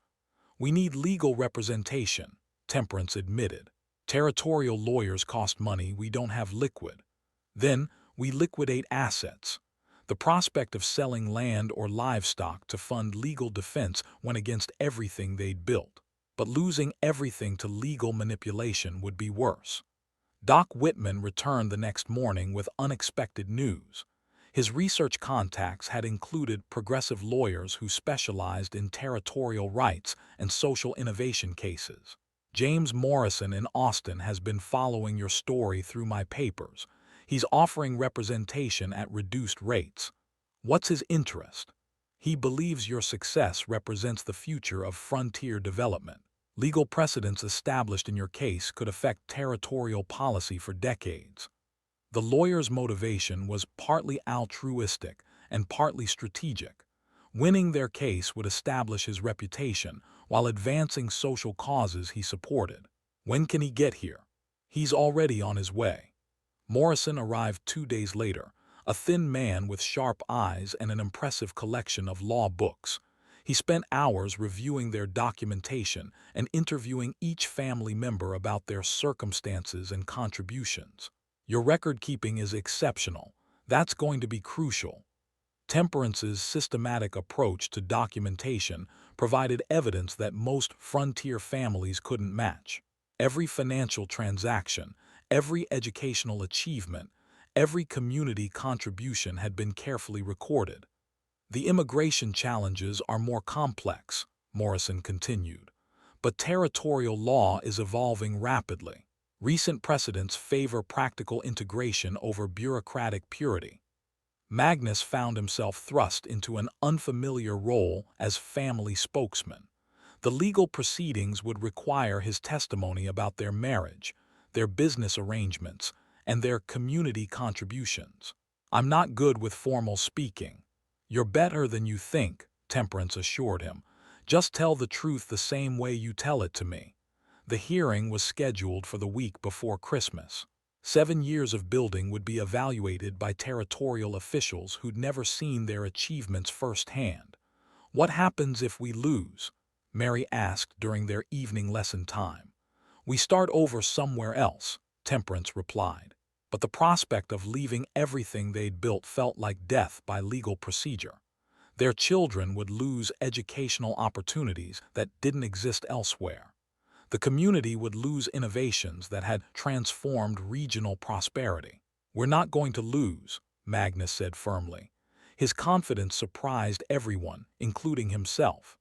We need legal representation, Temperance admitted. Territorial lawyers cost money we don't have liquid. Then we liquidate assets. The prospect of selling land or livestock to fund legal defense went against everything they'd built. But losing everything to legal manipulation would be worse. Doc Whitman returned the next morning with unexpected news. His research contacts had included progressive lawyers who specialized in territorial rights and social innovation cases. James Morrison in Austin has been following your story through my papers. He's offering representation at reduced rates. What's his interest? He believes your success represents the future of frontier development. Legal precedents established in your case could affect territorial policy for decades. The lawyer's motivation was partly altruistic and partly strategic. Winning their case would establish his reputation while advancing social causes he supported. When can he get here? He's already on his way. Morrison arrived 2 days later, a thin man with sharp eyes and an impressive collection of law books. He spent hours reviewing their documentation and interviewing each family member about their circumstances and contributions. Your record-keeping is exceptional. That's going to be crucial. Temperance's systematic approach to documentation provided evidence that most frontier families couldn't match. Every financial transaction, every educational achievement, Every community contribution had been carefully recorded. The immigration challenges are more complex, Morrison continued, but territorial law is evolving rapidly. Recent precedents favor practical integration over bureaucratic purity. Magnus found himself thrust into an unfamiliar role as family spokesman. The legal proceedings would require his testimony about their marriage, their business arrangements, and their community contributions. "I'm not good with formal speaking." "You're better than you think," Temperance assured him. "Just tell the truth the same way you tell it to me." The hearing was scheduled for the week before Christmas. 7 years of building would be evaluated by territorial officials who'd never seen their achievements firsthand. "What happens if we lose?" Mary asked during their evening lesson time. "We start over somewhere else," Temperance replied. But the prospect of leaving everything they'd built felt like death by legal procedure. Their children would lose educational opportunities that didn't exist elsewhere. The community would lose innovations that had transformed regional prosperity. "We're not going to lose," Magnus said firmly. His confidence surprised everyone, including himself.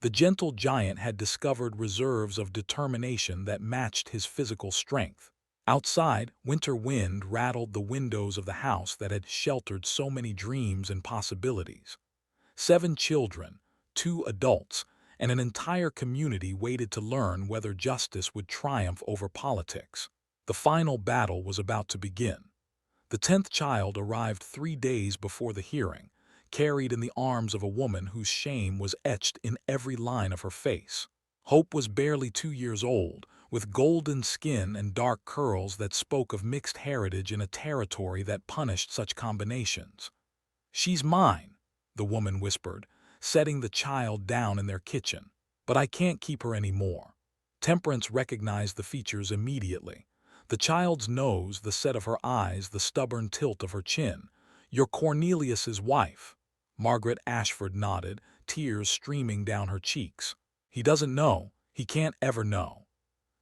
The gentle giant had discovered reserves of determination that matched his physical strength. Outside, winter wind rattled the windows of the house that had sheltered so many dreams and possibilities. 7 children, 2 adults, and an entire community waited to learn whether justice would triumph over politics. The final battle was about to begin. The 10th child arrived 3 days before the hearing, carried in the arms of a woman whose shame was etched in every line of her face. Hope was barely 2 years old, with golden skin and dark curls that spoke of mixed heritage in a territory that punished such combinations. "She's mine," the woman whispered, setting the child down in their kitchen. "But I can't keep her anymore." Temperance recognized the features immediately. The child's nose, the set of her eyes, the stubborn tilt of her chin. "You're Cornelius's wife." Margaret Ashford nodded, tears streaming down her cheeks. "He doesn't know. He can't ever know."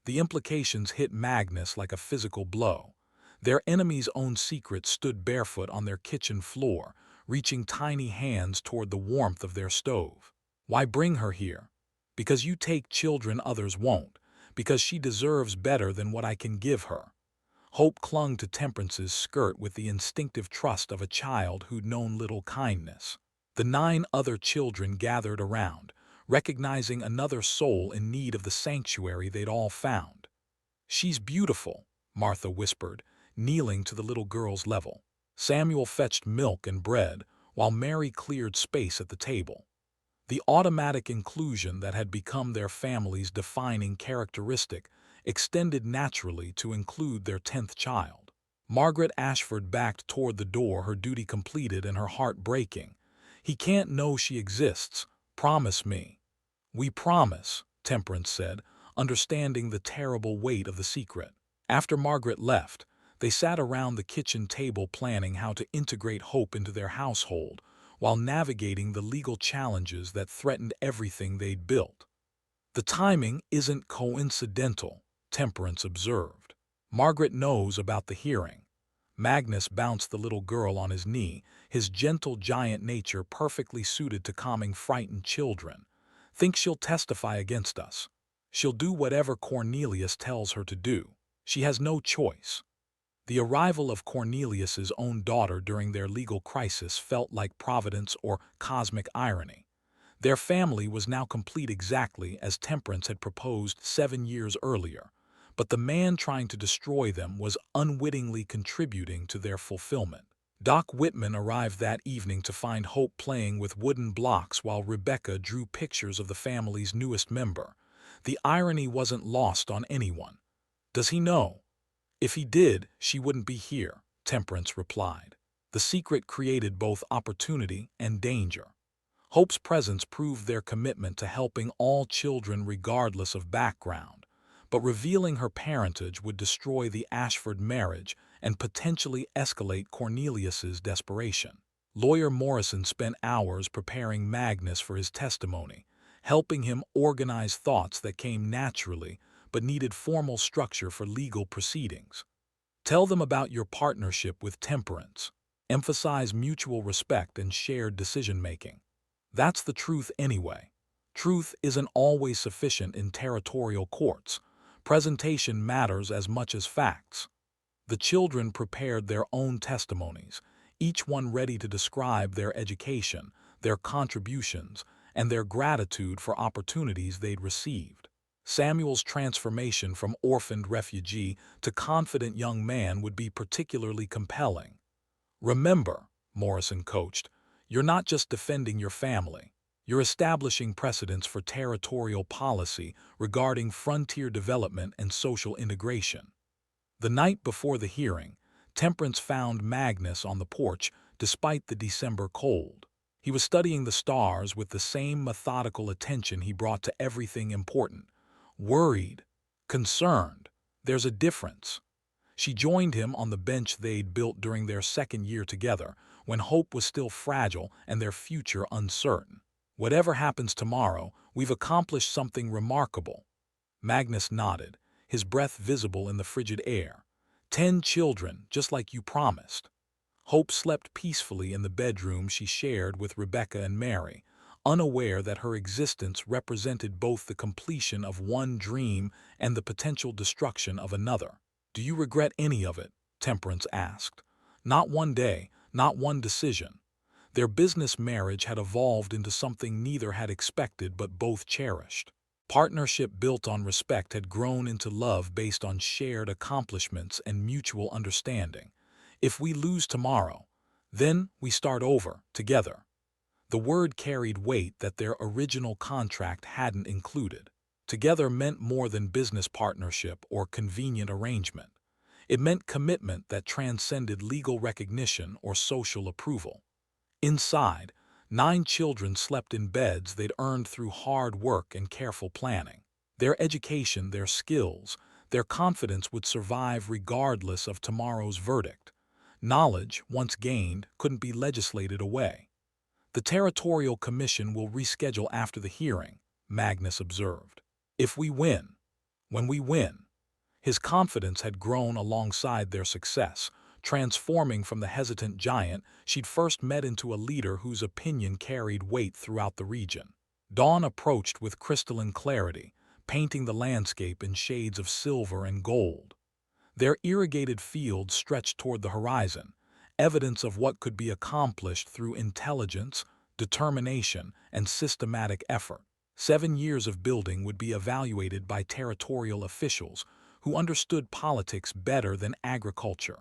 The implications hit Magnus like a physical blow. Their enemy's own secret stood barefoot on their kitchen floor, reaching tiny hands toward the warmth of their stove. "Why bring her here?" "Because you take children others won't. Because she deserves better than what I can give her." Hope clung to Temperance's skirt with the instinctive trust of a child who'd known little kindness. The 9 other children gathered around, recognizing another soul in need of the sanctuary they'd all found. "She's beautiful," Martha whispered, kneeling to the little girl's level. Samuel fetched milk and bread, while Mary cleared space at the table. The automatic inclusion that had become their family's defining characteristic extended naturally to include their 10th child. Margaret Ashford backed toward the door, her duty completed and her heart breaking. "He can't know she exists. Promise me." "We promise," Temperance said, understanding the terrible weight of the secret. After Margaret left, they sat around the kitchen table planning how to integrate Hope into their household, while navigating the legal challenges that threatened everything they'd built. "The timing isn't coincidental," Temperance observed. "Margaret knows about the hearing." Magnus bounced the little girl on his knee, his gentle giant nature perfectly suited to calming frightened children. "Think she'll testify against us. She'll do whatever Cornelius tells her to do. She has no choice." The arrival of Cornelius's own daughter during their legal crisis felt like providence or cosmic irony. Their family was now complete exactly as Temperance had proposed 7 years earlier, but the man trying to destroy them was unwittingly contributing to their fulfillment. Doc Whitman arrived that evening to find Hope playing with wooden blocks while Rebecca drew pictures of the family's newest member. The irony wasn't lost on anyone. "Does he know?" "If he did, she wouldn't be here," Temperance replied. The secret created both opportunity and danger. Hope's presence proved their commitment to helping all children regardless of background, but revealing her parentage would destroy the Ashford marriage and potentially escalate Cornelius's desperation. Lawyer Morrison spent hours preparing Magnus for his testimony, helping him organize thoughts that came naturally but needed formal structure for legal proceedings. Tell them about your partnership with temperance. Emphasize mutual respect and shared decision-making. That's the truth anyway. Truth isn't always sufficient in territorial courts. Presentation matters as much as facts. The children prepared their own testimonies, each one ready to describe their education, their contributions, and their gratitude for opportunities they'd received. Samuel's transformation from orphaned refugee to confident young man would be particularly compelling. Remember, Morrison coached, you're not just defending your family. You're establishing precedents for territorial policy regarding frontier development and social integration. The night before the hearing, Temperance found Magnus on the porch despite the December cold. He was studying the stars with the same methodical attention he brought to everything important. Worried, concerned, there's a difference. She joined him on the bench they'd built during their second year together, when hope was still fragile and their future uncertain. Whatever happens tomorrow, we've accomplished something remarkable. Magnus nodded, his breath visible in the frigid air. 10 children, just like you promised. Hope slept peacefully in the bedroom she shared with Rebecca and Mary, unaware that her existence represented both the completion of one dream and the potential destruction of another. Do you regret any of it? Temperance asked. Not one day, not one decision. Their business marriage had evolved into something neither had expected but both cherished. Partnership built on respect had grown into love based on shared accomplishments and mutual understanding. If we lose tomorrow, then we start over, together. The word carried weight that their original contract hadn't included. Together meant more than business partnership or convenient arrangement. It meant commitment that transcended legal recognition or social approval. Inside, 9 children slept in beds they'd earned through hard work and careful planning. Their education, their skills, their confidence would survive regardless of tomorrow's verdict. Knowledge, once gained, couldn't be legislated away. The Territorial Commission will reschedule after the hearing, Magnus observed. If we win, when we win. His confidence had grown alongside their success, transforming from the hesitant giant she'd first met into a leader whose opinion carried weight throughout the region. Dawn approached with crystalline clarity, painting the landscape in shades of silver and gold. Their irrigated fields stretched toward the horizon, evidence of what could be accomplished through intelligence, determination, and systematic effort. 7 years of building would be evaluated by territorial officials who understood politics better than agriculture,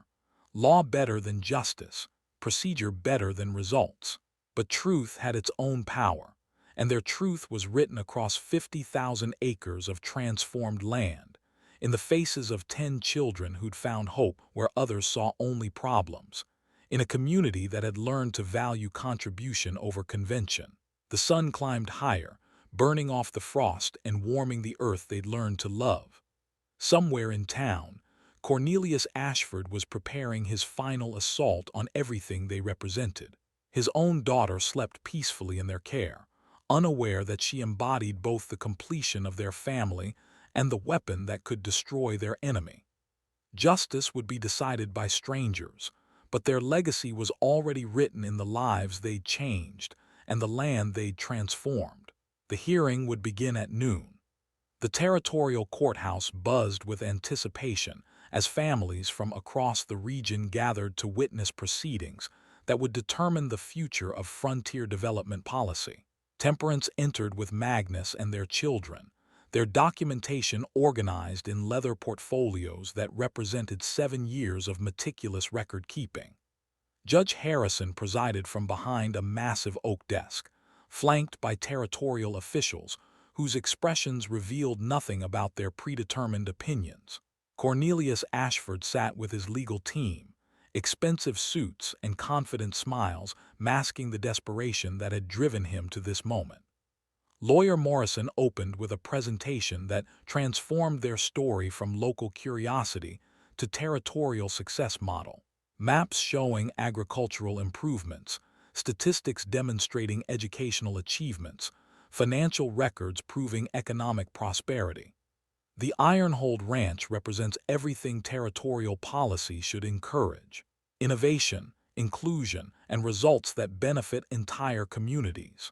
law better than justice, procedure better than results. But truth had its own power, and their truth was written across 50,000 acres of transformed land, in the faces of 10 children who'd found hope where others saw only problems, in a community that had learned to value contribution over convention. The sun climbed higher, burning off the frost and warming the earth they'd learned to love. Somewhere in town, Cornelius Ashford was preparing his final assault on everything they represented. His own daughter slept peacefully in their care, unaware that she embodied both the completion of their family and the weapon that could destroy their enemy. Justice would be decided by strangers, but their legacy was already written in the lives they'd changed and the land they'd transformed. The hearing would begin at noon. The territorial courthouse buzzed with anticipation as families from across the region gathered to witness proceedings that would determine the future of frontier development policy. Temperance entered with Magnus and their children, their documentation organized in leather portfolios that represented 7 years of meticulous record-keeping. Judge Harrison presided from behind a massive oak desk, flanked by territorial officials whose expressions revealed nothing about their predetermined opinions. Cornelius Ashford sat with his legal team, expensive suits and confident smiles masking the desperation that had driven him to this moment. Lawyer Morrison opened with a presentation that transformed their story from local curiosity to territorial success model. Maps showing agricultural improvements, statistics demonstrating educational achievements, financial records proving economic prosperity. The Ironhold Ranch represents everything territorial policy should encourage: innovation, inclusion, and results that benefit entire communities.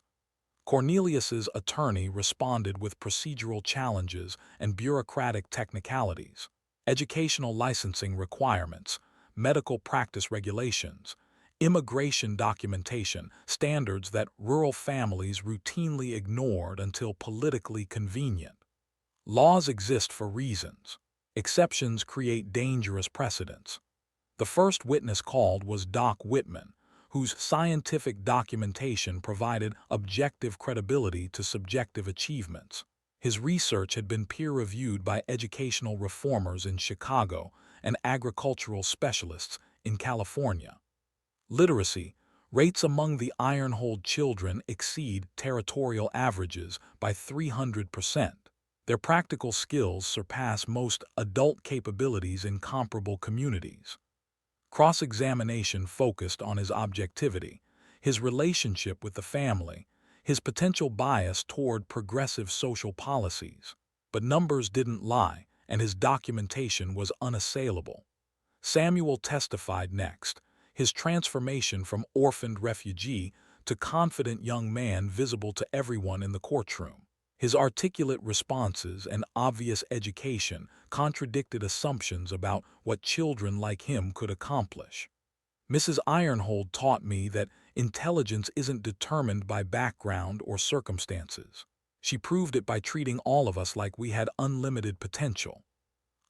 Cornelius's attorney responded with procedural challenges and bureaucratic technicalities, educational licensing requirements, medical practice regulations, immigration documentation, standards that rural families routinely ignored until politically convenient. Laws exist for reasons. Exceptions create dangerous precedents. The first witness called was Doc Whitman, whose scientific documentation provided objective credibility to subjective achievements. His research had been peer-reviewed by educational reformers in Chicago and agricultural specialists in California. Literacy rates among the Ironhold children exceed territorial averages by 300%. Their practical skills surpass most adult capabilities in comparable communities. Cross-examination focused on his objectivity, his relationship with the family, his potential bias toward progressive social policies. But numbers didn't lie, and his documentation was unassailable. Samuel testified next, his transformation from orphaned refugee to confident young man visible to everyone in the courtroom. His articulate responses and obvious education contradicted assumptions about what children like him could accomplish. Mrs. Ironhold taught me that intelligence isn't determined by background or circumstances. She proved it by treating all of us like we had unlimited potential.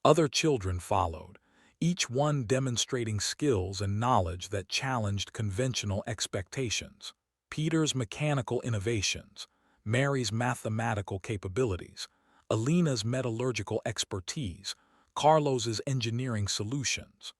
Other children followed, each one demonstrating skills and knowledge that challenged conventional expectations. Peter's mechanical innovations, Mary's mathematical capabilities, Alina's metallurgical expertise, Carlos's engineering solutions.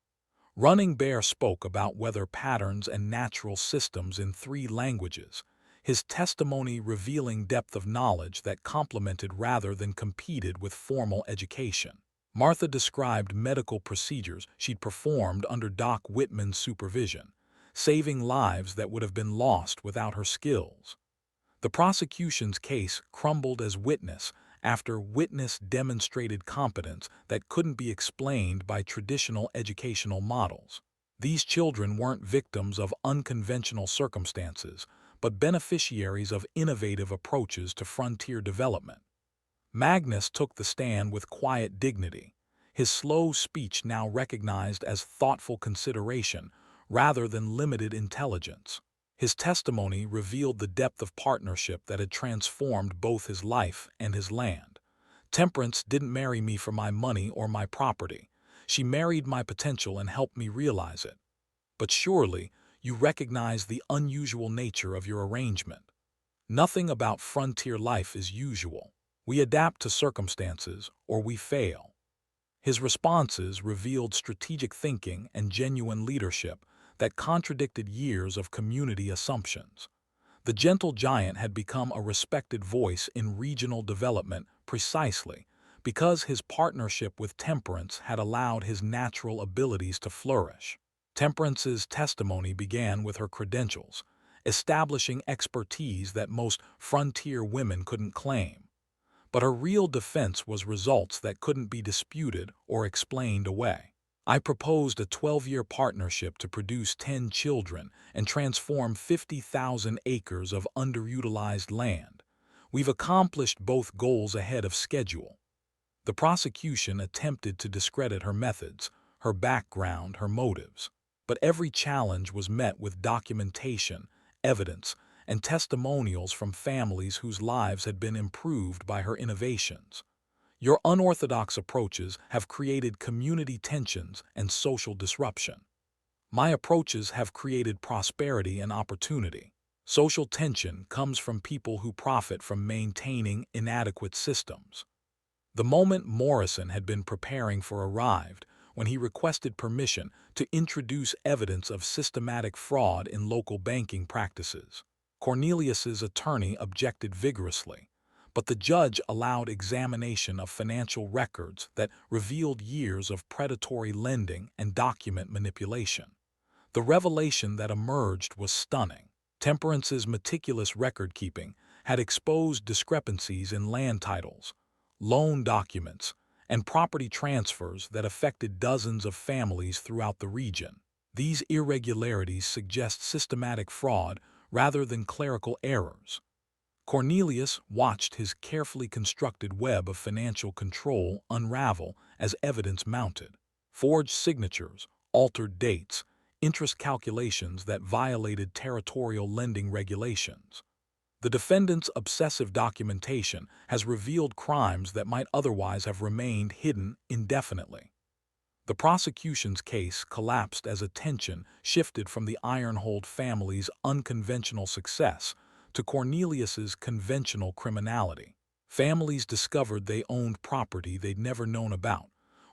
Running Bear spoke about weather patterns and natural systems in 3 languages, his testimony revealing depth of knowledge that complemented rather than competed with formal education. Martha described medical procedures she'd performed under Doc Whitman's supervision, saving lives that would have been lost without her skills. The prosecution's case crumbled as witness after witness demonstrated competence that couldn't be explained by traditional educational models. These children weren't victims of unconventional circumstances, but beneficiaries of innovative approaches to frontier development. Magnus took the stand with quiet dignity, his slow speech now recognized as thoughtful consideration rather than limited intelligence. His testimony revealed the depth of partnership that had transformed both his life and his land. Temperance didn't marry me for my money or my property. She married my potential and helped me realize it. But surely, you recognize the unusual nature of your arrangement. Nothing about frontier life is usual. We adapt to circumstances, or we fail. His responses revealed strategic thinking and genuine leadership that contradicted years of community assumptions. The gentle giant had become a respected voice in regional development precisely because his partnership with Temperance had allowed his natural abilities to flourish. Temperance's testimony began with her credentials, establishing expertise that most frontier women couldn't claim. But her real defense was results that couldn't be disputed or explained away. I proposed a 12-year partnership to produce 10 children and transform 50,000 acres of underutilized land. We've accomplished both goals ahead of schedule. The prosecution attempted to discredit her methods, her background, her motives. But every challenge was met with documentation, evidence, and testimonials from families whose lives had been improved by her innovations. Your unorthodox approaches have created community tensions and social disruption. My approaches have created prosperity and opportunity. Social tension comes from people who profit from maintaining inadequate systems. The moment Morrison had been preparing for arrived when he requested permission to introduce evidence of systematic fraud in local banking practices. Cornelius's attorney objected vigorously, but the judge allowed examination of financial records that revealed years of predatory lending and document manipulation. The revelation that emerged was stunning. Temperance's meticulous record-keeping had exposed discrepancies in land titles, loan documents, and property transfers that affected dozens of families throughout the region. These irregularities suggest systematic fraud rather than clerical errors. Cornelius watched his carefully constructed web of financial control unravel as evidence mounted. Forged signatures, altered dates, interest calculations that violated territorial lending regulations. The defendant's obsessive documentation has revealed crimes that might otherwise have remained hidden indefinitely. The prosecution's case collapsed as attention shifted from the Ironhold family's unconventional success to Cornelius's conventional criminality. Families discovered they owned property they'd never known about,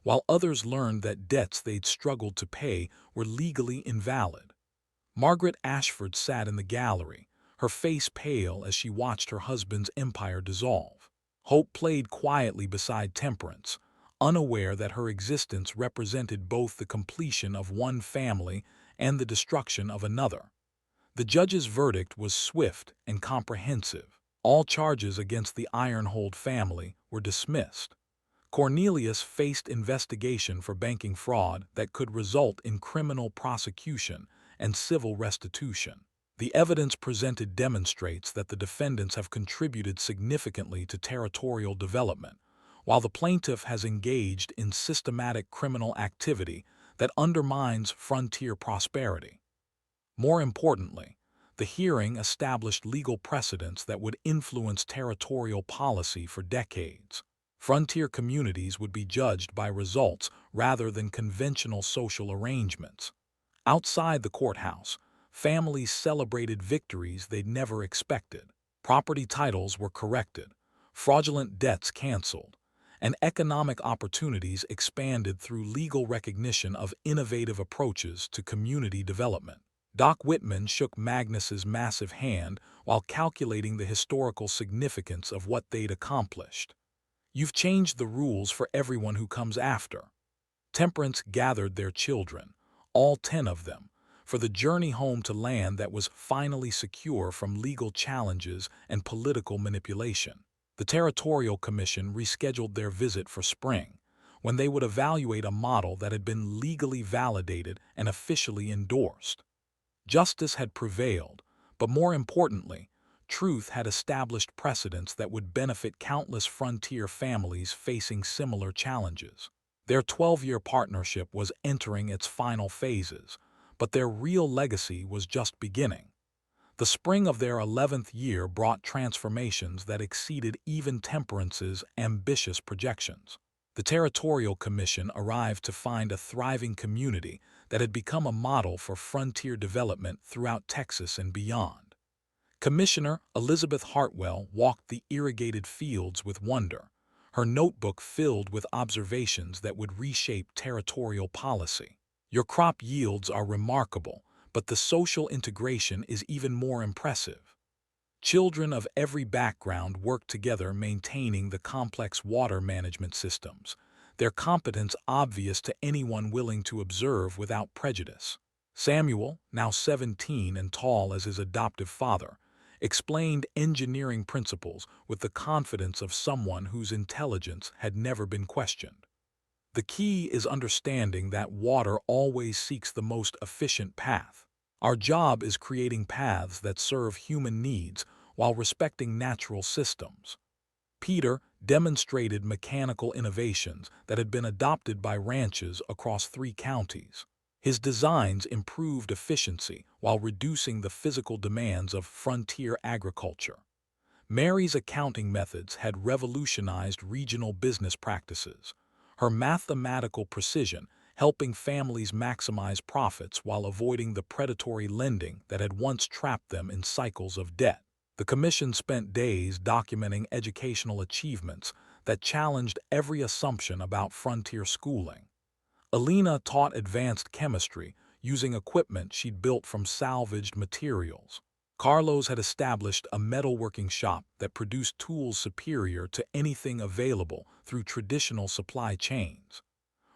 while others learned that debts they'd struggled to pay were legally invalid. Margaret Ashford sat in the gallery, her face pale as she watched her husband's empire dissolve. Hope played quietly beside Temperance, unaware that her existence represented both the completion of one family and the destruction of another. The judge's verdict was swift and comprehensive. All charges against the Ironhold family were dismissed. Cornelius faced investigation for banking fraud that could result in criminal prosecution and civil restitution. The evidence presented demonstrates that the defendants have contributed significantly to territorial development, while the plaintiff has engaged in systematic criminal activity that undermines frontier prosperity. More importantly, the hearing established legal precedents that would influence territorial policy for decades. Frontier communities would be judged by results rather than conventional social arrangements. Outside the courthouse, families celebrated victories they'd never expected. Property titles were corrected, fraudulent debts canceled, and economic opportunities expanded through legal recognition of innovative approaches to community development. Doc Whitman shook Magnus's massive hand while calculating the historical significance of what they'd accomplished. "You've changed the rules for everyone who comes after." Temperance gathered their children, all 10 of them, for the journey home to land that was finally secure from legal challenges and political manipulation. The Territorial Commission rescheduled their visit for spring, when they would evaluate a model that had been legally validated and officially endorsed. Justice had prevailed, but more importantly, truth had established precedents that would benefit countless frontier families facing similar challenges. Their 12-year partnership was entering its final phases, but their real legacy was just beginning. The spring of their 11th year brought transformations that exceeded even Temperance's ambitious projections. The Territorial Commission arrived to find a thriving community that had become a model for frontier development throughout Texas and beyond. Commissioner Elizabeth Hartwell walked the irrigated fields with wonder, her notebook filled with observations that would reshape territorial policy. "Your crop yields are remarkable, but the social integration is even more impressive. Children of every background work together maintaining the complex water management systems, their competence obvious to anyone willing to observe without prejudice." Samuel, now 17 and tall as his adoptive father, explained engineering principles with the confidence of someone whose intelligence had never been questioned. "The key is understanding that water always seeks the most efficient path. Our job is creating paths that serve human needs while respecting natural systems." Peter demonstrated mechanical innovations that had been adopted by ranches across 3 counties. His designs improved efficiency while reducing the physical demands of frontier agriculture. Mary's accounting methods had revolutionized regional business practices, her mathematical precision helping families maximize profits while avoiding the predatory lending that had once trapped them in cycles of debt. The commission spent days documenting educational achievements that challenged every assumption about frontier schooling. Alina taught advanced chemistry using equipment she'd built from salvaged materials. Carlos had established a metalworking shop that produced tools superior to anything available through traditional supply chains.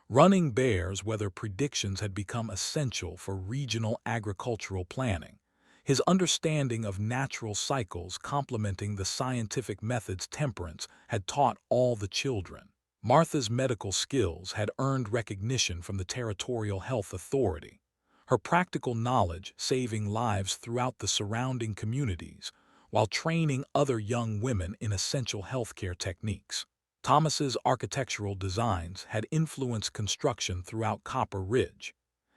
Running bears whether predictions had become essential for regional agricultural planning, his understanding of natural cycles complementing the scientific methods Temperance had taught all the children. Martha's medical skills had earned recognition from the Territorial Health Authority, her practical knowledge saving lives throughout the surrounding communities while training other young women in essential healthcare techniques. Thomas's architectural designs had influenced construction throughout Copper Ridge,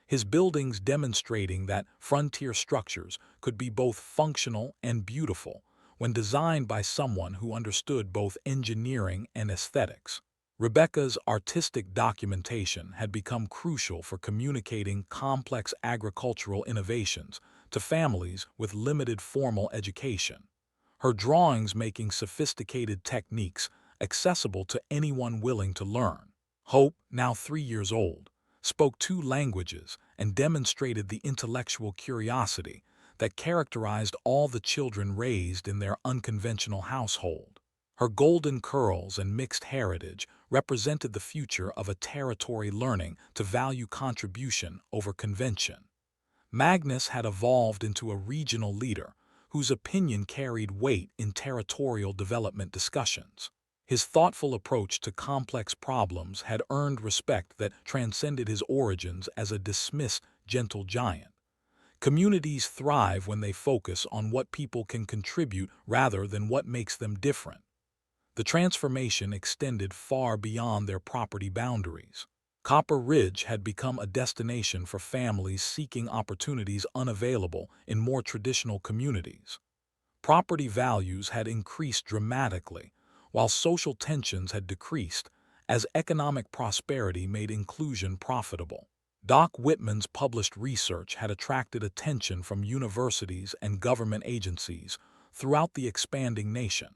his buildings demonstrating that frontier structures could be both functional and beautiful when designed by someone who understood both engineering and aesthetics. Rebecca's artistic documentation had become crucial for communicating complex agricultural innovations to families with limited formal education, her drawings making sophisticated techniques accessible to anyone willing to learn. Hope, now 3 years old, spoke 2 languages and demonstrated the intellectual curiosity that characterized all the children raised in their unconventional household. Her golden curls and mixed heritage represented the future of a territory learning to value contribution over convention. Magnus had evolved into a regional leader whose opinion carried weight in territorial development discussions. His thoughtful approach to complex problems had earned respect that transcended his origins as a dismissed, gentle giant. Communities thrive when they focus on what people can contribute rather than what makes them different. The transformation extended far beyond their property boundaries. Copper Ridge had become a destination for families seeking opportunities unavailable in more traditional communities. Property values had increased dramatically, while social tensions had decreased as economic prosperity made inclusion profitable. Doc Whitman's published research had attracted attention from universities and government agencies throughout the expanding nation.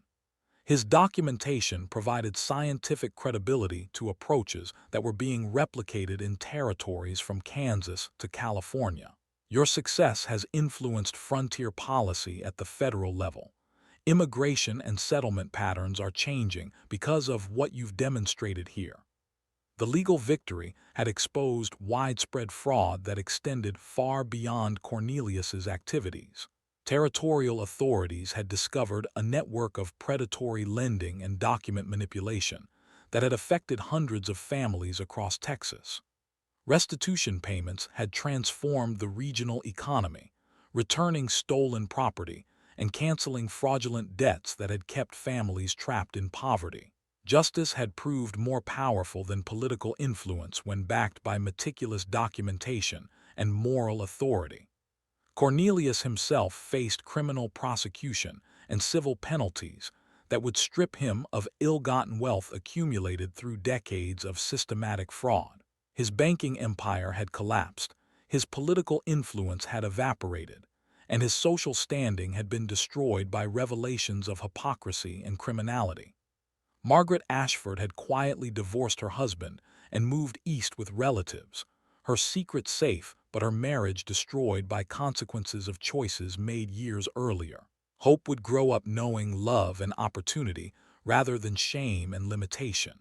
His documentation provided scientific credibility to approaches that were being replicated in territories from Kansas to California. Your success has influenced frontier policy at the federal level. Immigration and settlement patterns are changing because of what you've demonstrated here. The legal victory had exposed widespread fraud that extended far beyond Cornelius's activities. Territorial authorities had discovered a network of predatory lending and document manipulation that had affected hundreds of families across Texas. Restitution payments had transformed the regional economy, returning stolen property and canceling fraudulent debts that had kept families trapped in poverty. Justice had proved more powerful than political influence when backed by meticulous documentation and moral authority. Cornelius himself faced criminal prosecution and civil penalties that would strip him of ill-gotten wealth accumulated through decades of systematic fraud. His banking empire had collapsed, his political influence had evaporated, and his social standing had been destroyed by revelations of hypocrisy and criminality. Margaret Ashford had quietly divorced her husband and moved east with relatives, her secret safe but her marriage destroyed by consequences of choices made years earlier. Hope would grow up knowing love and opportunity rather than shame and limitation.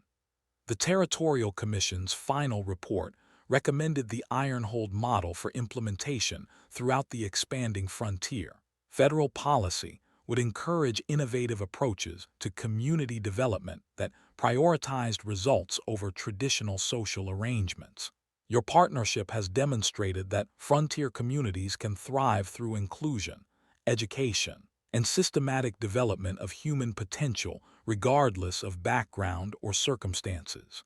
The Territorial Commission's final report recommended the Ironhold model for implementation throughout the expanding frontier. Federal policy would encourage innovative approaches to community development that prioritized results over traditional social arrangements. Your partnership has demonstrated that frontier communities can thrive through inclusion, education, and systematic development of human potential regardless of background or circumstances.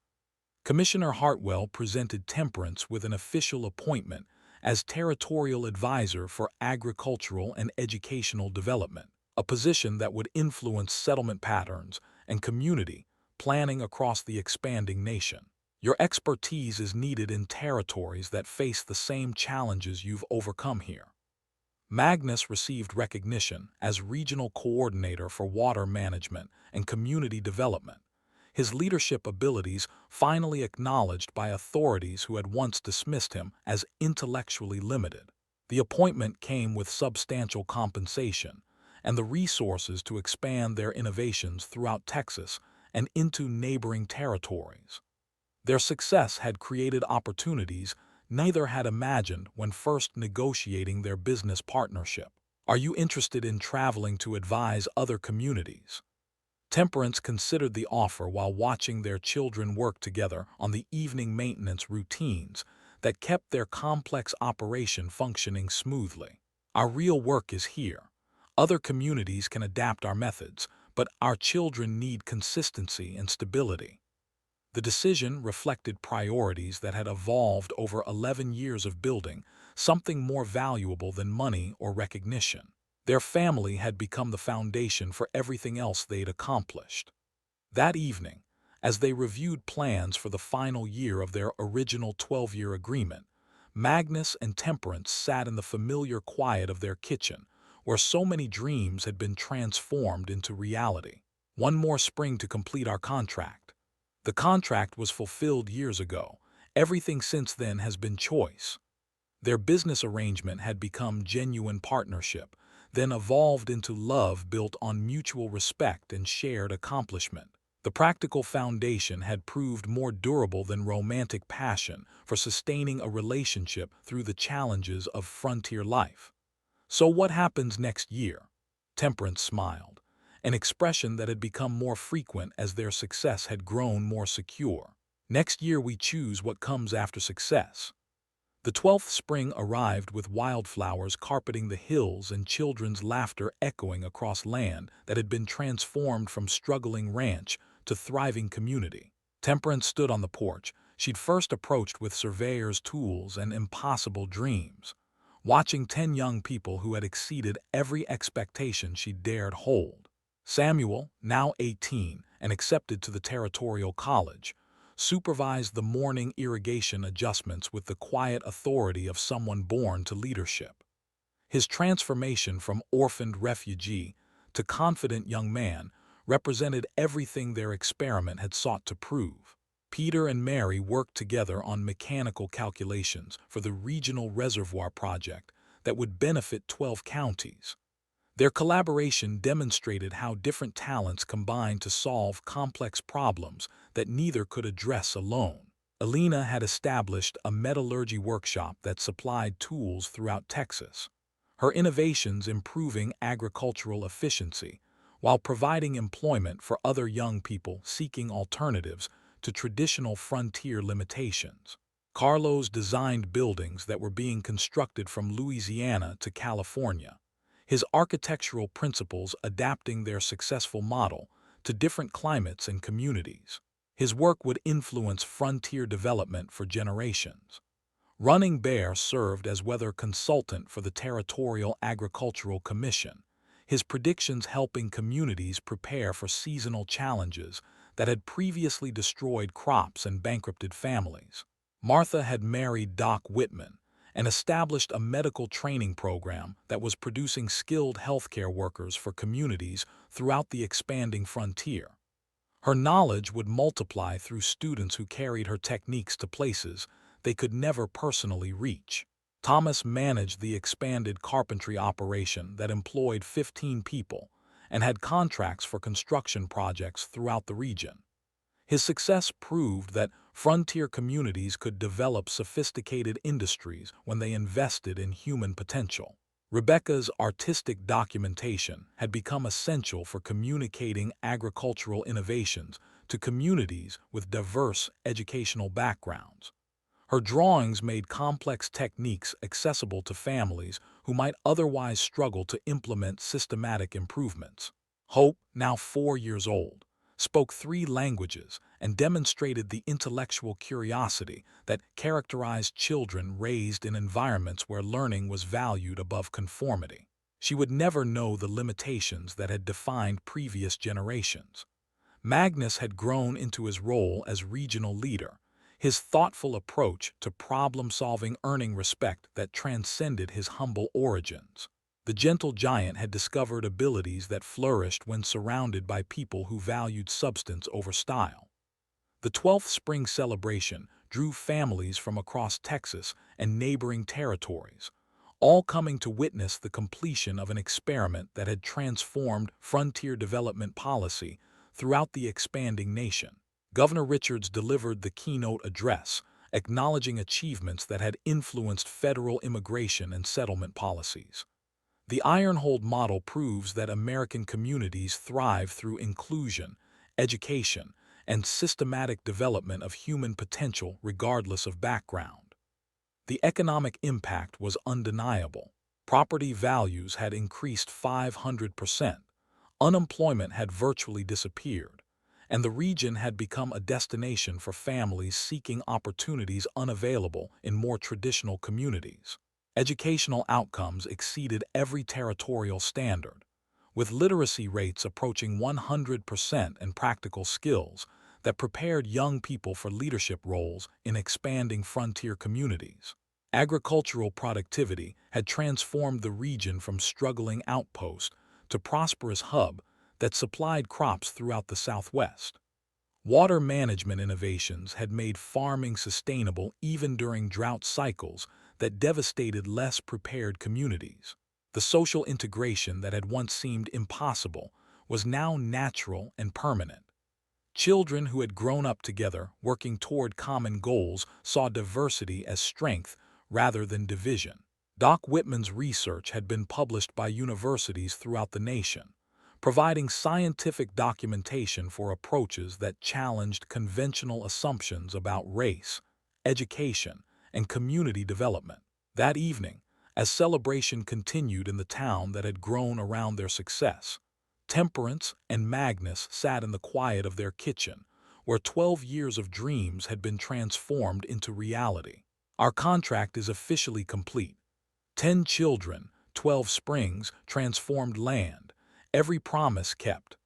Commissioner Hartwell presented Temperance with an official appointment as Territorial Advisor for Agricultural and Educational Development, a position that would influence settlement patterns and community planning across the expanding nation. Your expertise is needed in territories that face the same challenges you've overcome here. Magnus received recognition as Regional Coordinator for Water Management and Community Development, his leadership abilities finally acknowledged by authorities who had once dismissed him as intellectually limited. The appointment came with substantial compensation and the resources to expand their innovations throughout Texas and into neighboring territories. Their success had created opportunities neither had imagined when first negotiating their business partnership. Are you interested in traveling to advise other communities? Temperance considered the offer while watching their children work together on the evening maintenance routines that kept their complex operation functioning smoothly. Our real work is here. Other communities can adapt our methods, but our children need consistency and stability. The decision reflected priorities that had evolved over 11 years of building something more valuable than money or recognition. Their family had become the foundation for everything else they'd accomplished. That evening, as they reviewed plans for the final year of their original 12-year agreement, Magnus and Temperance sat in the familiar quiet of their kitchen, where so many dreams had been transformed into reality. One more spring to complete our contract. The contract was fulfilled years ago. Everything since then has been choice. Their business arrangement had become genuine partnership, then evolved into love built on mutual respect and shared accomplishment. The practical foundation had proved more durable than romantic passion for sustaining a relationship through the challenges of frontier life. So what happens next year? Temperance smiled, an expression that had become more frequent as their success had grown more secure. Next year we choose what comes after success. The 12th spring arrived with wildflowers carpeting the hills and children's laughter echoing across land that had been transformed from struggling ranch to thriving community. Temperance stood on the porch she'd first approached with surveyor's tools and impossible dreams, watching 10 young people who had exceeded every expectation she dared hold. Samuel, now 18 and accepted to the territorial college, supervised the morning irrigation adjustments with the quiet authority of someone born to leadership. His transformation from orphaned refugee to confident young man represented everything their experiment had sought to prove. Peter and Mary worked together on mechanical calculations for the regional reservoir project that would benefit 12 counties. Their collaboration demonstrated how different talents combined to solve complex problems that neither could address alone. Alina had established a metallurgy workshop that supplied tools throughout Texas, her innovations improving agricultural efficiency while providing employment for other young people seeking alternatives to traditional frontier limitations. Carlos designed buildings that were being constructed from Louisiana to California, his architectural principles adapting their successful model to different climates and communities. His work would influence frontier development for generations. Running Bear served as weather consultant for the Territorial Agricultural Commission, his predictions helping communities prepare for seasonal challenges that had previously destroyed crops and bankrupted families. Martha had married Doc Whitman and established a medical training program that was producing skilled healthcare workers for communities throughout the expanding frontier. Her knowledge would multiply through students who carried her techniques to places they could never personally reach. Thomas managed the expanded carpentry operation that employed 15 people and had contracts for construction projects throughout the region. His success proved that frontier communities could develop sophisticated industries when they invested in human potential. Rebecca's artistic documentation had become essential for communicating agricultural innovations to communities with diverse educational backgrounds. Her drawings made complex techniques accessible to families who might otherwise struggle to implement systematic improvements. Hope, now 4 years old, spoke 3 languages and demonstrated the intellectual curiosity that characterized children raised in environments where learning was valued above conformity. She would never know the limitations that had defined previous generations. Magnus had grown into his role as regional leader, his thoughtful approach to problem-solving earning respect that transcended his humble origins. The gentle giant had discovered abilities that flourished when surrounded by people who valued substance over style. The 12th spring celebration drew families from across Texas and neighboring territories, all coming to witness the completion of an experiment that had transformed frontier development policy throughout the expanding nation. Governor Richards delivered the keynote address, acknowledging achievements that had influenced federal immigration and settlement policies. The Ironhold model proves that American communities thrive through inclusion, education, and systematic development of human potential regardless of background. The economic impact was undeniable. Property values had increased 500%, unemployment had virtually disappeared, and the region had become a destination for families seeking opportunities unavailable in more traditional communities. Educational outcomes exceeded every territorial standard, with literacy rates approaching 100% and practical skills that prepared young people for leadership roles in expanding frontier communities. Agricultural productivity had transformed the region from struggling outpost to prosperous hub that supplied crops throughout the Southwest. Water management innovations had made farming sustainable even during drought cycles that devastated less prepared communities. The social integration that had once seemed impossible was now natural and permanent. Children who had grown up together, working toward common goals, saw diversity as strength rather than division. Doc Whitman's research had been published by universities throughout the nation, providing scientific documentation for approaches that challenged conventional assumptions about race, education, and community development. That evening, as celebration continued in the town that had grown around their success, Temperance and Magnus sat in the quiet of their kitchen, where 12 years of dreams had been transformed into reality. Our contract is officially complete. 10 children, 12 springs, transformed land, every promise kept.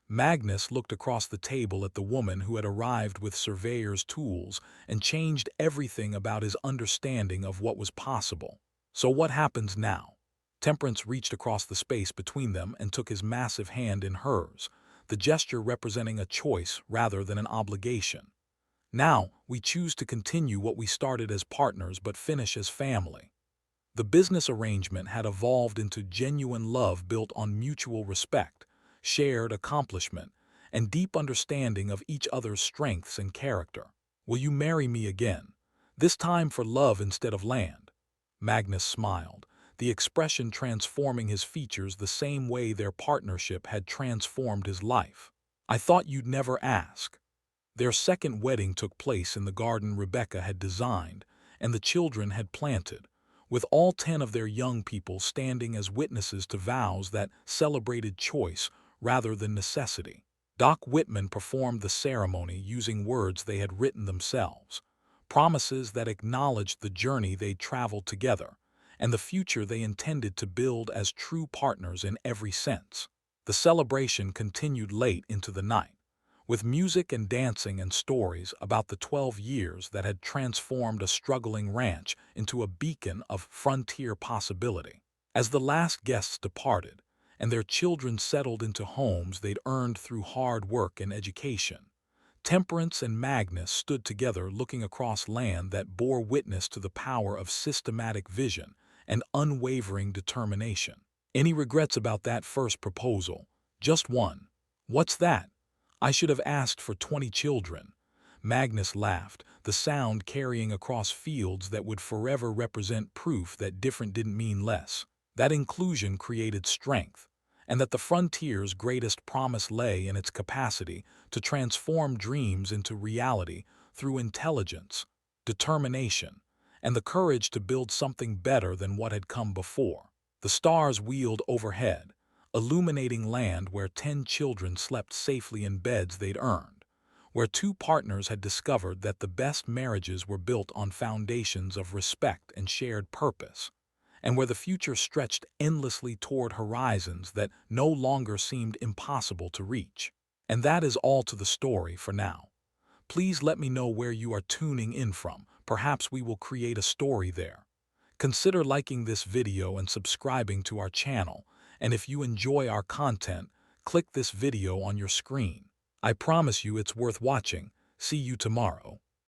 Magnus looked across the table at the woman who had arrived with surveyor's tools and changed everything about his understanding of what was possible. So what happens now? Temperance reached across the space between them and took his massive hand in hers, the gesture representing a choice rather than an obligation. Now, we choose to continue what we started as partners but finish as family. The business arrangement had evolved into genuine love built on mutual respect, shared accomplishment, and deep understanding of each other's strengths and character. Will you marry me again? This time for love instead of land. Magnus smiled, the expression transforming his features the same way their partnership had transformed his life. I thought you'd never ask. Their second wedding took place in the garden Rebecca had designed and the children had planted, with all 10 of their young people standing as witnesses to vows that celebrated choice rather than necessity. Doc Whitman performed the ceremony using words they had written themselves, promises that acknowledged the journey they'd traveled together, and the future they intended to build as true partners in every sense. The celebration continued late into the night, with music and dancing and stories about the 12 years that had transformed a struggling ranch into a beacon of frontier possibility. As the last guests departed, and their children settled into homes they'd earned through hard work and education, Temperance and Magnus stood together looking across land that bore witness to the power of systematic vision and unwavering determination. Any regrets about that first proposal? Just one. What's that? I should have asked for 20 children. Magnus laughed, the sound carrying across fields that would forever represent proof that different didn't mean less. That inclusion created strength, and that the frontier's greatest promise lay in its capacity to transform dreams into reality through intelligence, determination, and the courage to build something better than what had come before. The stars wheeled overhead, illuminating land where 10 children slept safely in beds they'd earned, where 2 partners had discovered that the best marriages were built on foundations of respect and shared purpose, and where the future stretched endlessly toward horizons that no longer seemed impossible to reach. And that is all to the story for now. Please let me know where you are tuning in from. Perhaps we will create a story there. Consider liking this video and subscribing to our channel, and if you enjoy our content, click this video on your screen. I promise you it's worth watching. See you tomorrow.